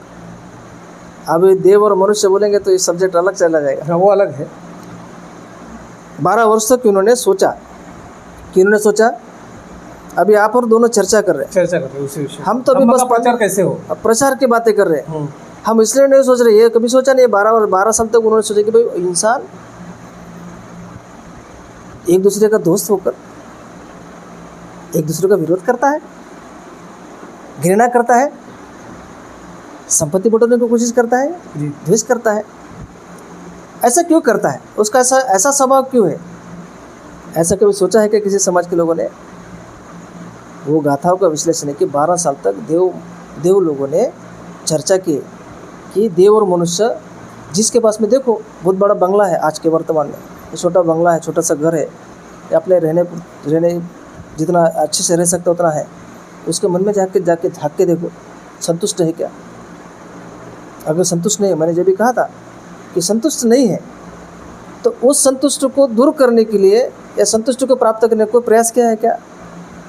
अब देव और मनुष्य बोलेंगे तो ये सब्जेक्ट अलग चला जाएगा। हाँ, वो अलग है। 12 वर्ष तक उन्होंने सोचा, अभी आप और दोनों चर्चा कर रहे हैं उसी विषय। हम तो अभी बस प्रचार कैसे हो, प्रचार की बातें कर रहे हैं। हम इसलिए नहीं सोच रहे, ये कभी सोचा नहीं। 12 साल तक उन्होंने सोचा कि भाई इंसान एक दूसरे का दोस्त होकर एक दूसरे का विरोध करता है, घृणा करता है, संपत्ति बटोरने की कोशिश करता है, द्वेष करता है। ऐसा क्यों करता है? उसका ऐसा स्वभाव क्यों है? ऐसा कभी सोचा है कि किसी समाज के लोगों ने? वो गाथाओं का विश्लेषण है कि 12 साल तक देव लोगों ने चर्चा की कि देव और मनुष्य, जिसके पास में देखो बहुत बड़ा बंगला है आज के वर्तमान में, छोटा बंगला है, छोटा सा घर है, अपने रहने जितना अच्छे से रह सकता उतना है, उसके मन में जाके झाँक के देखो, संतुष्ट है क्या? अगर संतुष्ट नहीं है, मैंने जब भी कहा था कि संतुष्ट नहीं है, तो उस संतुष्ट को दूर करने के लिए या संतुष्ट को प्राप्त करने को प्रयास किया है क्या?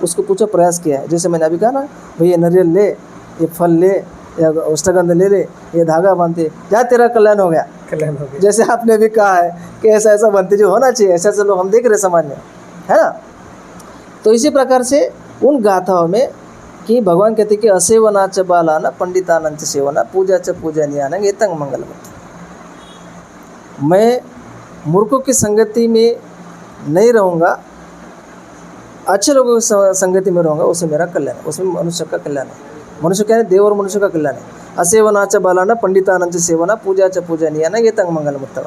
उसको पूछो, प्रयास किया है? जैसे मैंने अभी कहा ना, भाई ये नारियल ले, ये फल ले, या अष्टगंध ले, ये धागा बांधते जा, तेरा कल्याण हो गया। जैसे आपने भी कहा है कि ऐसा बनते जो होना चाहिए, ऐसा लोग हम देख रहे समाज में, है ना? तो इसी प्रकार से उन गाथाओं में कि भगवान कहते कि असेवनाच बालाना पंडितानंच सेवना पूजाच पूजनीयान एतंग मंगलवत। मैं मूर्खों की संगति में नहीं रहूँगा, अच्छे लोगों की संगति में रहूँगा, उससे मेरा कल्याण है, उसमें मनुष्य का कल्याण है। मनुष्य क्या है? देव और मनुष्य का कल्याण है। असेवनाच बालाना पंडितानंच सेवना पूजाच पूजनीयान एतंग मंगलवत।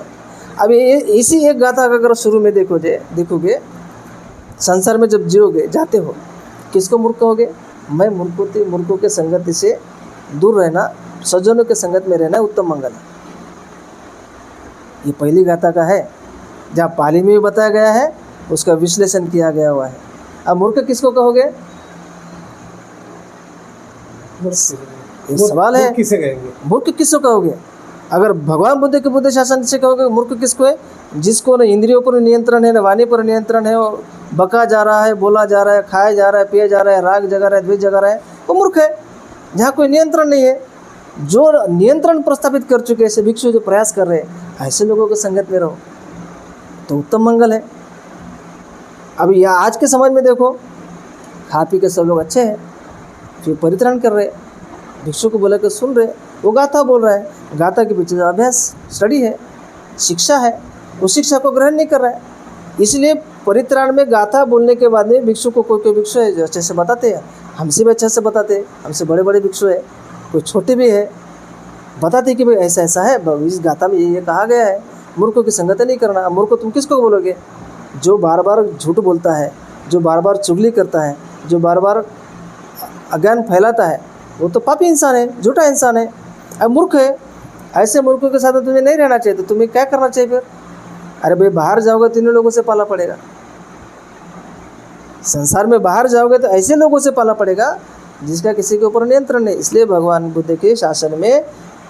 अब इसी एक गाथा का अगर शुरू में देखोगे, संसार में जब जियोगे, जाते हो, किसको मूर्ख कहोगे? मैं मूर्खों के संगति से दूर रहना, सज्जनों के संगत में रहना उत्तम मंगल है। ये पहली गाथा का है, जहाँ पाली में भी बताया गया है, उसका विश्लेषण किया गया हुआ है। अब मूर्ख किसको कहोगे? ये सवाल है, किसे कहेंगे? मूर्ख किसको कहोगे? अगर भगवान बुद्ध के बुद्ध शासन से कहोगे मूर्ख किसको है? जिसको न इंद्रियों पर नियंत्रण है, न वाणी पर नियंत्रण है, और बका जा रहा है, बोला जा रहा है, खाया जा रहा है, पिया जा रहा है, राग जगा रहा है, द्वेष जगा रहा है, वो मूर्ख है। जहाँ कोई नियंत्रण नहीं है, जो नियंत्रण प्रस्थापित कर चुके ऐसे भिक्षु जो प्रयास कर रहे हैं, ऐसे लोगों की संगत में रहो तो उत्तम मंगल है। अभी यहाँ आज के समाज में देखो, खा पी के सब लोग अच्छे हैं, जो परित्राण कर रहे, भिक्षु को बोला के सुन रहे, वो गाथा बोल रहा है, गाथा के पीछे जो अभ्यास स्टडी है, शिक्षा है, उस शिक्षा को ग्रहण नहीं कर रहा है। इसलिए परित्राण में गाथा बोलने के बाद में भिक्षु को कोई भिक्षु है जो अच्छे से बताते हैं, हमसे भी अच्छे से बताते हैं, हमसे बड़े बड़े भिक्षु है, कोई छोटे भी है, बताते कि भाई ऐसा ऐसा है, इस गाथा में ये कहा गया है, मूर्खों की संगत नहीं करना। मूर्ख तुम किसको बोलोगे? जो बार बार झूठ बोलता है, जो बार बार चुगली करता है, जो बार बार अज्ञान फैलाता है, वो तो पापी इंसान है, झूठा इंसान है, अब मूर्ख है। ऐसे मूर्खों के साथ तुम्हें नहीं रहना चाहिए। तो तुम्हें क्या करना चाहिए फिर? अरे भाई बाहर जाओगे तीनों लोगों से पाला पड़ेगा, संसार में बाहर जाओगे तो ऐसे लोगों से पाला पड़ेगा जिसका किसी के ऊपर नियंत्रण नहीं। इसलिए भगवान बुद्ध के शासन में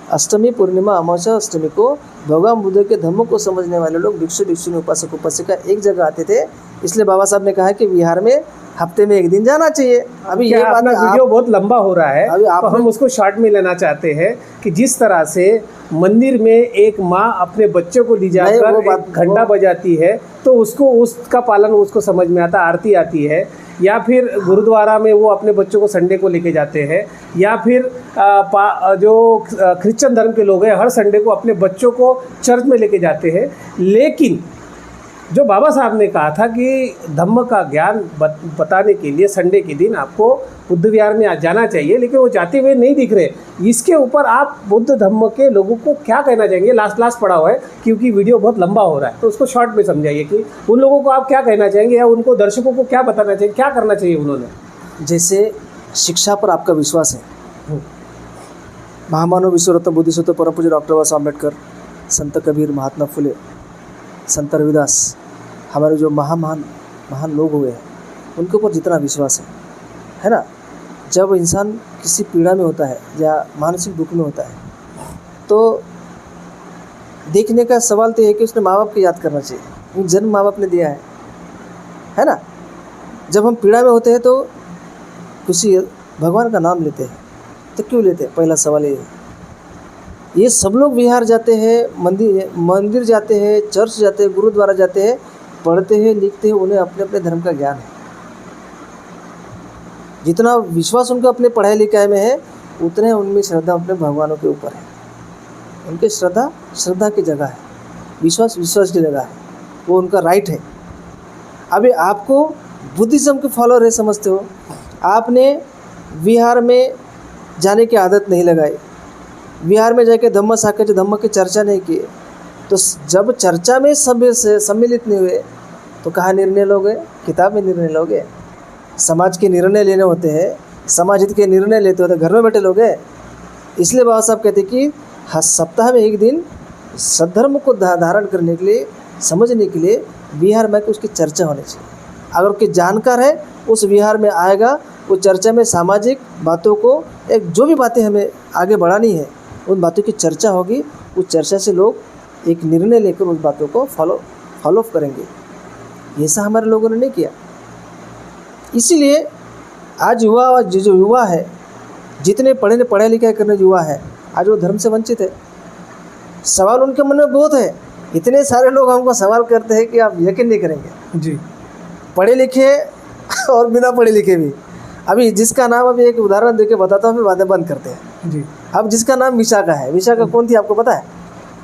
अष्टमी, पूर्णिमा, अमावस्या, अष्टमी को भगवान बुद्ध के धर्म को समझने वाले लोग, भिक्षु भिक्षुनी, उपासक उपासिका एक जगह आते थे। इसलिए बाबा साहब ने कहा कि विहार में हफ्ते में एक दिन जाना चाहिए। अभी ये बात वीडियो बहुत लंबा हो रहा है, अभी तो हम उसको शॉर्ट में लेना चाहते हैं कि जिस तरह से मंदिर में एक माँ अपने बच्चे को ले जाकर घंटा बजाती है तो उसको उसका पालन उसको समझ में आता, आरती आती है, या फिर गुरुद्वारा में वो अपने बच्चों को संडे को लेके जाते हैं, या फिर जो क्रिश्चियन धर्म के लोग हैं हर संडे को अपने बच्चों को चर्च में लेके जाते हैं। लेकिन जो बाबा साहब ने कहा था कि धम्म का ज्ञान बताने के लिए संडे के दिन आपको बुद्ध विहार में आ जाना चाहिए, लेकिन वो जाते हुए नहीं दिख रहे। इसके ऊपर आप बुद्ध धम्म के लोगों को क्या कहना चाहेंगे? लास्ट पड़ा हुआ है क्योंकि वीडियो बहुत लंबा हो रहा है, तो उसको शॉर्ट में समझाइए कि उन लोगों को आप क्या कहना चाहेंगे, या उनको दर्शकों को क्या बताना चाहिए, क्या करना चाहिए उन्होंने? जैसे शिक्षा पर आपका विश्वास है, महामानव विश्वरत्न बुद्धिसत्व परम पूज्य डॉक्टर बाबा साहब अम्बेडकर, संत कबीर, महात्मा फुले, संत रविदास, हमारे जो महान लोग हुए हैं, उनके ऊपर जितना विश्वास है ना। जब इंसान किसी पीड़ा में होता है या मानसिक दुख में होता है तो देखने का सवाल तो है कि उसने माँ बाप की याद करना चाहिए। जन्म माँ बाप ने दिया है ना। जब हम पीड़ा में होते हैं तो किसी भगवान का नाम लेते हैं, तो क्यों लेते हैं? पहला सवाल ये है। ये सब लोग विहार जाते हैं, मंदिर जाते हैं, चर्च जाते हैं, गुरुद्वारा जाते हैं, पढ़ते हैं, लिखते हैं, उन्हें अपने अपने धर्म का ज्ञान है। जितना विश्वास उनका अपने पढ़ाई लिखाई में है, उतने उनमें श्रद्धा अपने भगवानों के ऊपर है। उनकी श्रद्धा की जगह है, विश्वास की जगह है, वो उनका राइट है। अभी आपको बुद्धिज़्म के फॉलोअर है समझते हो, आपने विहार में जाने की आदत नहीं लगाई, विहार में जाके धम्म साक्ष्य धम्म की चर्चा नहीं की, तो जब चर्चा में सम्मिलित नहीं हुए तो कहाँ निर्णय लोगे? किताब में निर्णय लोगे? समाज के निर्णय लेने होते हैं, समाज हित के निर्णय लेते होते घर में बैठे लोग हैं। इसलिए बाबा साहब कहते कि हर सप्ताह में एक दिन सद्धर्म को धारण करने के लिए, समझने के लिए विहार में उसकी चर्चा होनी चाहिए। अगर कोई जानकार है उस विहार में आएगा, उस चर्चा में सामाजिक बातों को, एक जो भी बातें हमें आगे बढ़ानी है उन बातों की चर्चा होगी। उस चर्चा से लोग एक निर्णय लेकर उस बातों को फॉलो करेंगे। ऐसा हमारे लोगों ने नहीं किया। इसीलिए आज जो युवा है, जितने पढ़ाई लिखाई करने युवा है, आज वो धर्म से वंचित है। सवाल उनके मन में बहुत है। इतने सारे लोग हमको सवाल करते हैं कि आप यकीन नहीं करेंगे जी, पढ़े लिखे और बिना पढ़े लिखे भी। अभी जिसका नाम, अभी एक उदाहरण देके बताता हूँ, फिर बातें बंद करते हैं जी। अब जिसका नाम विशाखा है, विशाखा कौन थी आपको पता है?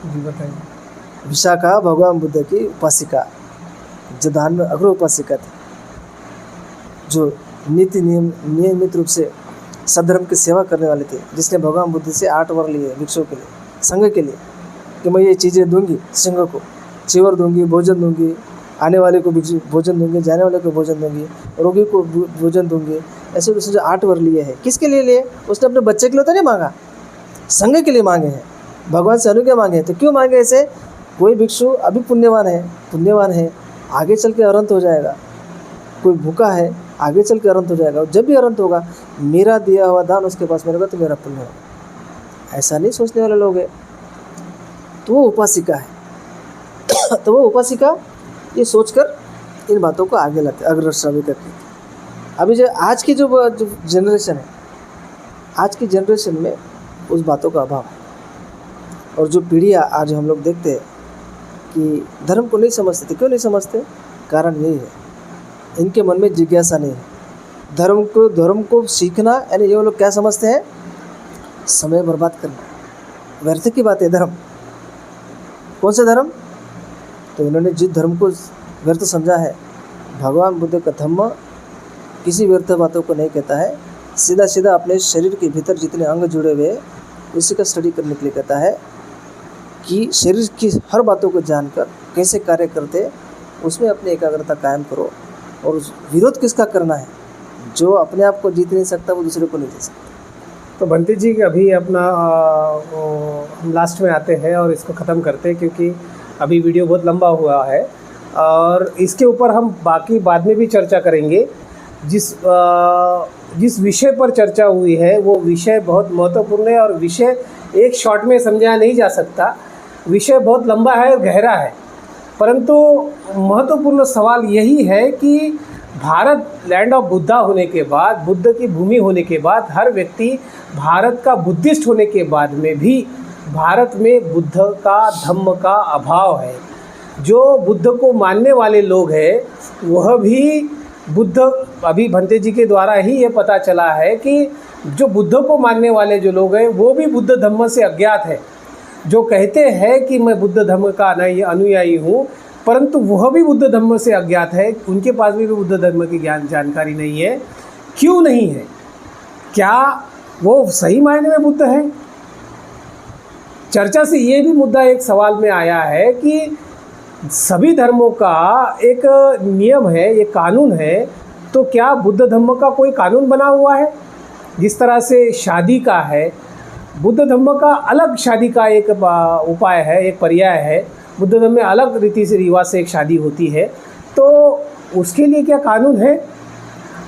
जी बताइए। विशाखा भगवान बुद्ध की उपासिका, जो दान में अग्र उपासिका थी, जो नियमित रूप से सद्धर्म की सेवा करने वाले थे, जिसने भगवान बुद्ध से 8 वर लिए भिक्षुओं के लिए, संघ के लिए, कि मैं ये चीज़ें दूंगी, संघ को चीवर दूंगी, भोजन दूंगी, आने वाले को भोजन दूंगी, जाने वाले को भोजन दूंगी, रोगी को भोजन दूंगी। ऐसे उसने जो 8 वर लिए हैं, किसके लिए लिए? उसने अपने बच्चे के लिए तो नहीं मांगा, संघ के लिए मांगे हैं, भगवान से अनुज्ञा मांगे हैं। तो क्यों मांगे ऐसे? कोई भिक्षु अभी पुण्यवान है, आगे चल के अरंत हो जाएगा। कोई भूखा है, आगे चल के अरंत हो जाएगा। जब भी अरंत होगा, मेरा दिया हुआ दान उसके पास मिलेगा तो मेरा पुण्य होगा। ऐसा नहीं सोचने वाले लोग हैं। तो वो उपासिका है। तो वो उपासिका ये सोचकर इन बातों को आगे लाते, अग्रसर करते। अभी जो आज की जो जनरेशन है, आज की जनरेशन में उस बातों का अभाव है। और जो पीढ़ियाँ आज हम लोग देखते हैं कि धर्म को नहीं समझते थे। क्यों नहीं समझते? कारण यही है, इनके मन में जिज्ञासा नहीं है। धर्म को सीखना यानी ये लोग क्या समझते हैं? समय बर्बाद करना, व्यर्थ की बात है धर्म। कौन सा धर्म? तो इन्होंने जिस धर्म को व्यर्थ समझा है, भगवान बुद्ध का धम्म किसी व्यर्थ बातों को नहीं कहता है। सीधा सीधा अपने शरीर के भीतर जितने अंग जुड़े हुए उसी का स्टडी करने के लिए कहता है कि शरीर की हर बातों को जानकर कैसे कार्य करते उसमें अपनी एकाग्रता कायम करो। और विरोध किसका करना है? जो अपने आप को जीत नहीं सकता वो दूसरे को नहीं जीत सकता। तो बंटी जी अभी अपना हम लास्ट में आते हैं और इसको ख़त्म करते हैं, क्योंकि अभी वीडियो बहुत लंबा हुआ है और इसके ऊपर हम बाकी बाद में भी चर्चा करेंगे। जिस विषय पर चर्चा हुई है वो विषय बहुत महत्वपूर्ण है और विषय एक शॉट में समझाया नहीं जा सकता। विषय बहुत लंबा है और गहरा है, परंतु महत्वपूर्ण सवाल यही है कि भारत लैंड ऑफ बुद्धा होने के बाद, बुद्ध की भूमि होने के बाद, हर व्यक्ति भारत का बुद्धिस्ट होने के बाद में भी भारत में बुद्ध का धम्म का अभाव है। जो बुद्ध को मानने वाले लोग हैं वह भी बुद्ध, अभी भंते जी के द्वारा ही ये पता चला है कि जो बुद्ध को मानने वाले जो लोग हैं वो भी बुद्ध धम्म से अज्ञात है। जो कहते हैं कि मैं बुद्ध धम्म का अनुयायी हूँ, परंतु वह भी बुद्ध धम्म से अज्ञात है, उनके पास भी बुद्ध धम्म की जानकारी नहीं है। क्यों नहीं है? क्या वो सही मायने में बुद्ध है? चर्चा से ये भी मुद्दा एक सवाल में आया है कि सभी धर्मों का एक नियम है, एक कानून है, तो क्या बुद्ध धम्म का कोई कानून बना हुआ है? जिस तरह से शादी का है, बुद्ध धम्म का अलग शादी का एक उपाय है, एक पर्याय है। बुद्ध धर्म में अलग रीति से रिवाज से एक शादी होती है, तो उसके लिए क्या कानून है?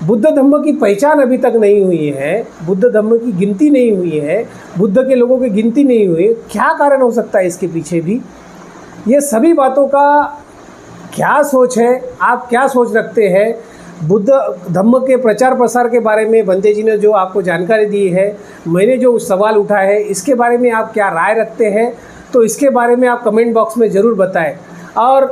बुद्ध धम्म की पहचान अभी तक नहीं हुई है, बुद्ध धम्म की गिनती नहीं हुई है, बुद्ध के लोगों की गिनती नहीं हुई। क्या कारण हो सकता है इसके पीछे भी? ये सभी बातों का क्या सोच है? आप क्या सोच रखते हैं? बुद्ध धम्म के प्रचार प्रसार के बारे में बंते जी ने जो आपको जानकारी दी है, मैंने जो सवाल उठाया है, इसके बारे में आप क्या राय रखते हैं? तो इसके बारे में आप कमेंट बॉक्स में ज़रूर बताएं। और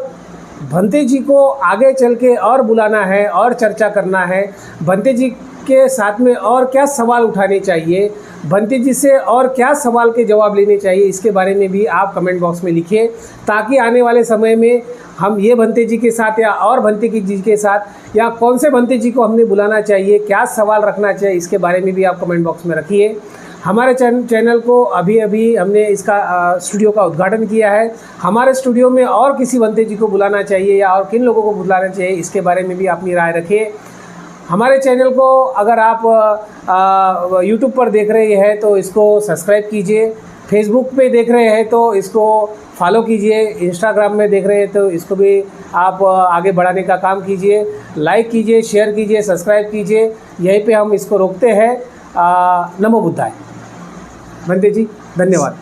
भंते जी को आगे चल के और बुलाना है और चर्चा करना है, भंते जी के साथ में और क्या सवाल उठाने चाहिए, भंते जी से और क्या सवाल के जवाब लेने चाहिए, इसके बारे में भी आप कमेंट बॉक्स में लिखिए, ताकि आने वाले समय में हम ये भंते जी के साथ या और भंते जी के साथ या कौन से भंते जी को हमने बुलाना चाहिए, क्या सवाल रखना चाहिए, इसके बारे में भी आप कमेंट बॉक्स में रखिए। हमारे चैनल को अभी हमने इसका स्टूडियो का उद्घाटन किया है। हमारे स्टूडियो में और किसी भंते जी को बुलाना चाहिए या और किन लोगों को बुलाना चाहिए, इसके बारे में भी अपनी राय रखिए। हमारे चैनल को अगर आप यूट्यूब पर देख रहे हैं तो इसको सब्सक्राइब कीजिए, फेसबुक पे देख रहे हैं तो इसको फॉलो कीजिए, इंस्टाग्राम में देख रहे हैं तो इसको भी आप आगे बढ़ाने का काम कीजिए, लाइक कीजिए, शेयर कीजिए, सब्सक्राइब कीजिए। यहीं पे हम इसको रोकते हैं। नमो बुद्धाय। भंते जी धन्यवाद।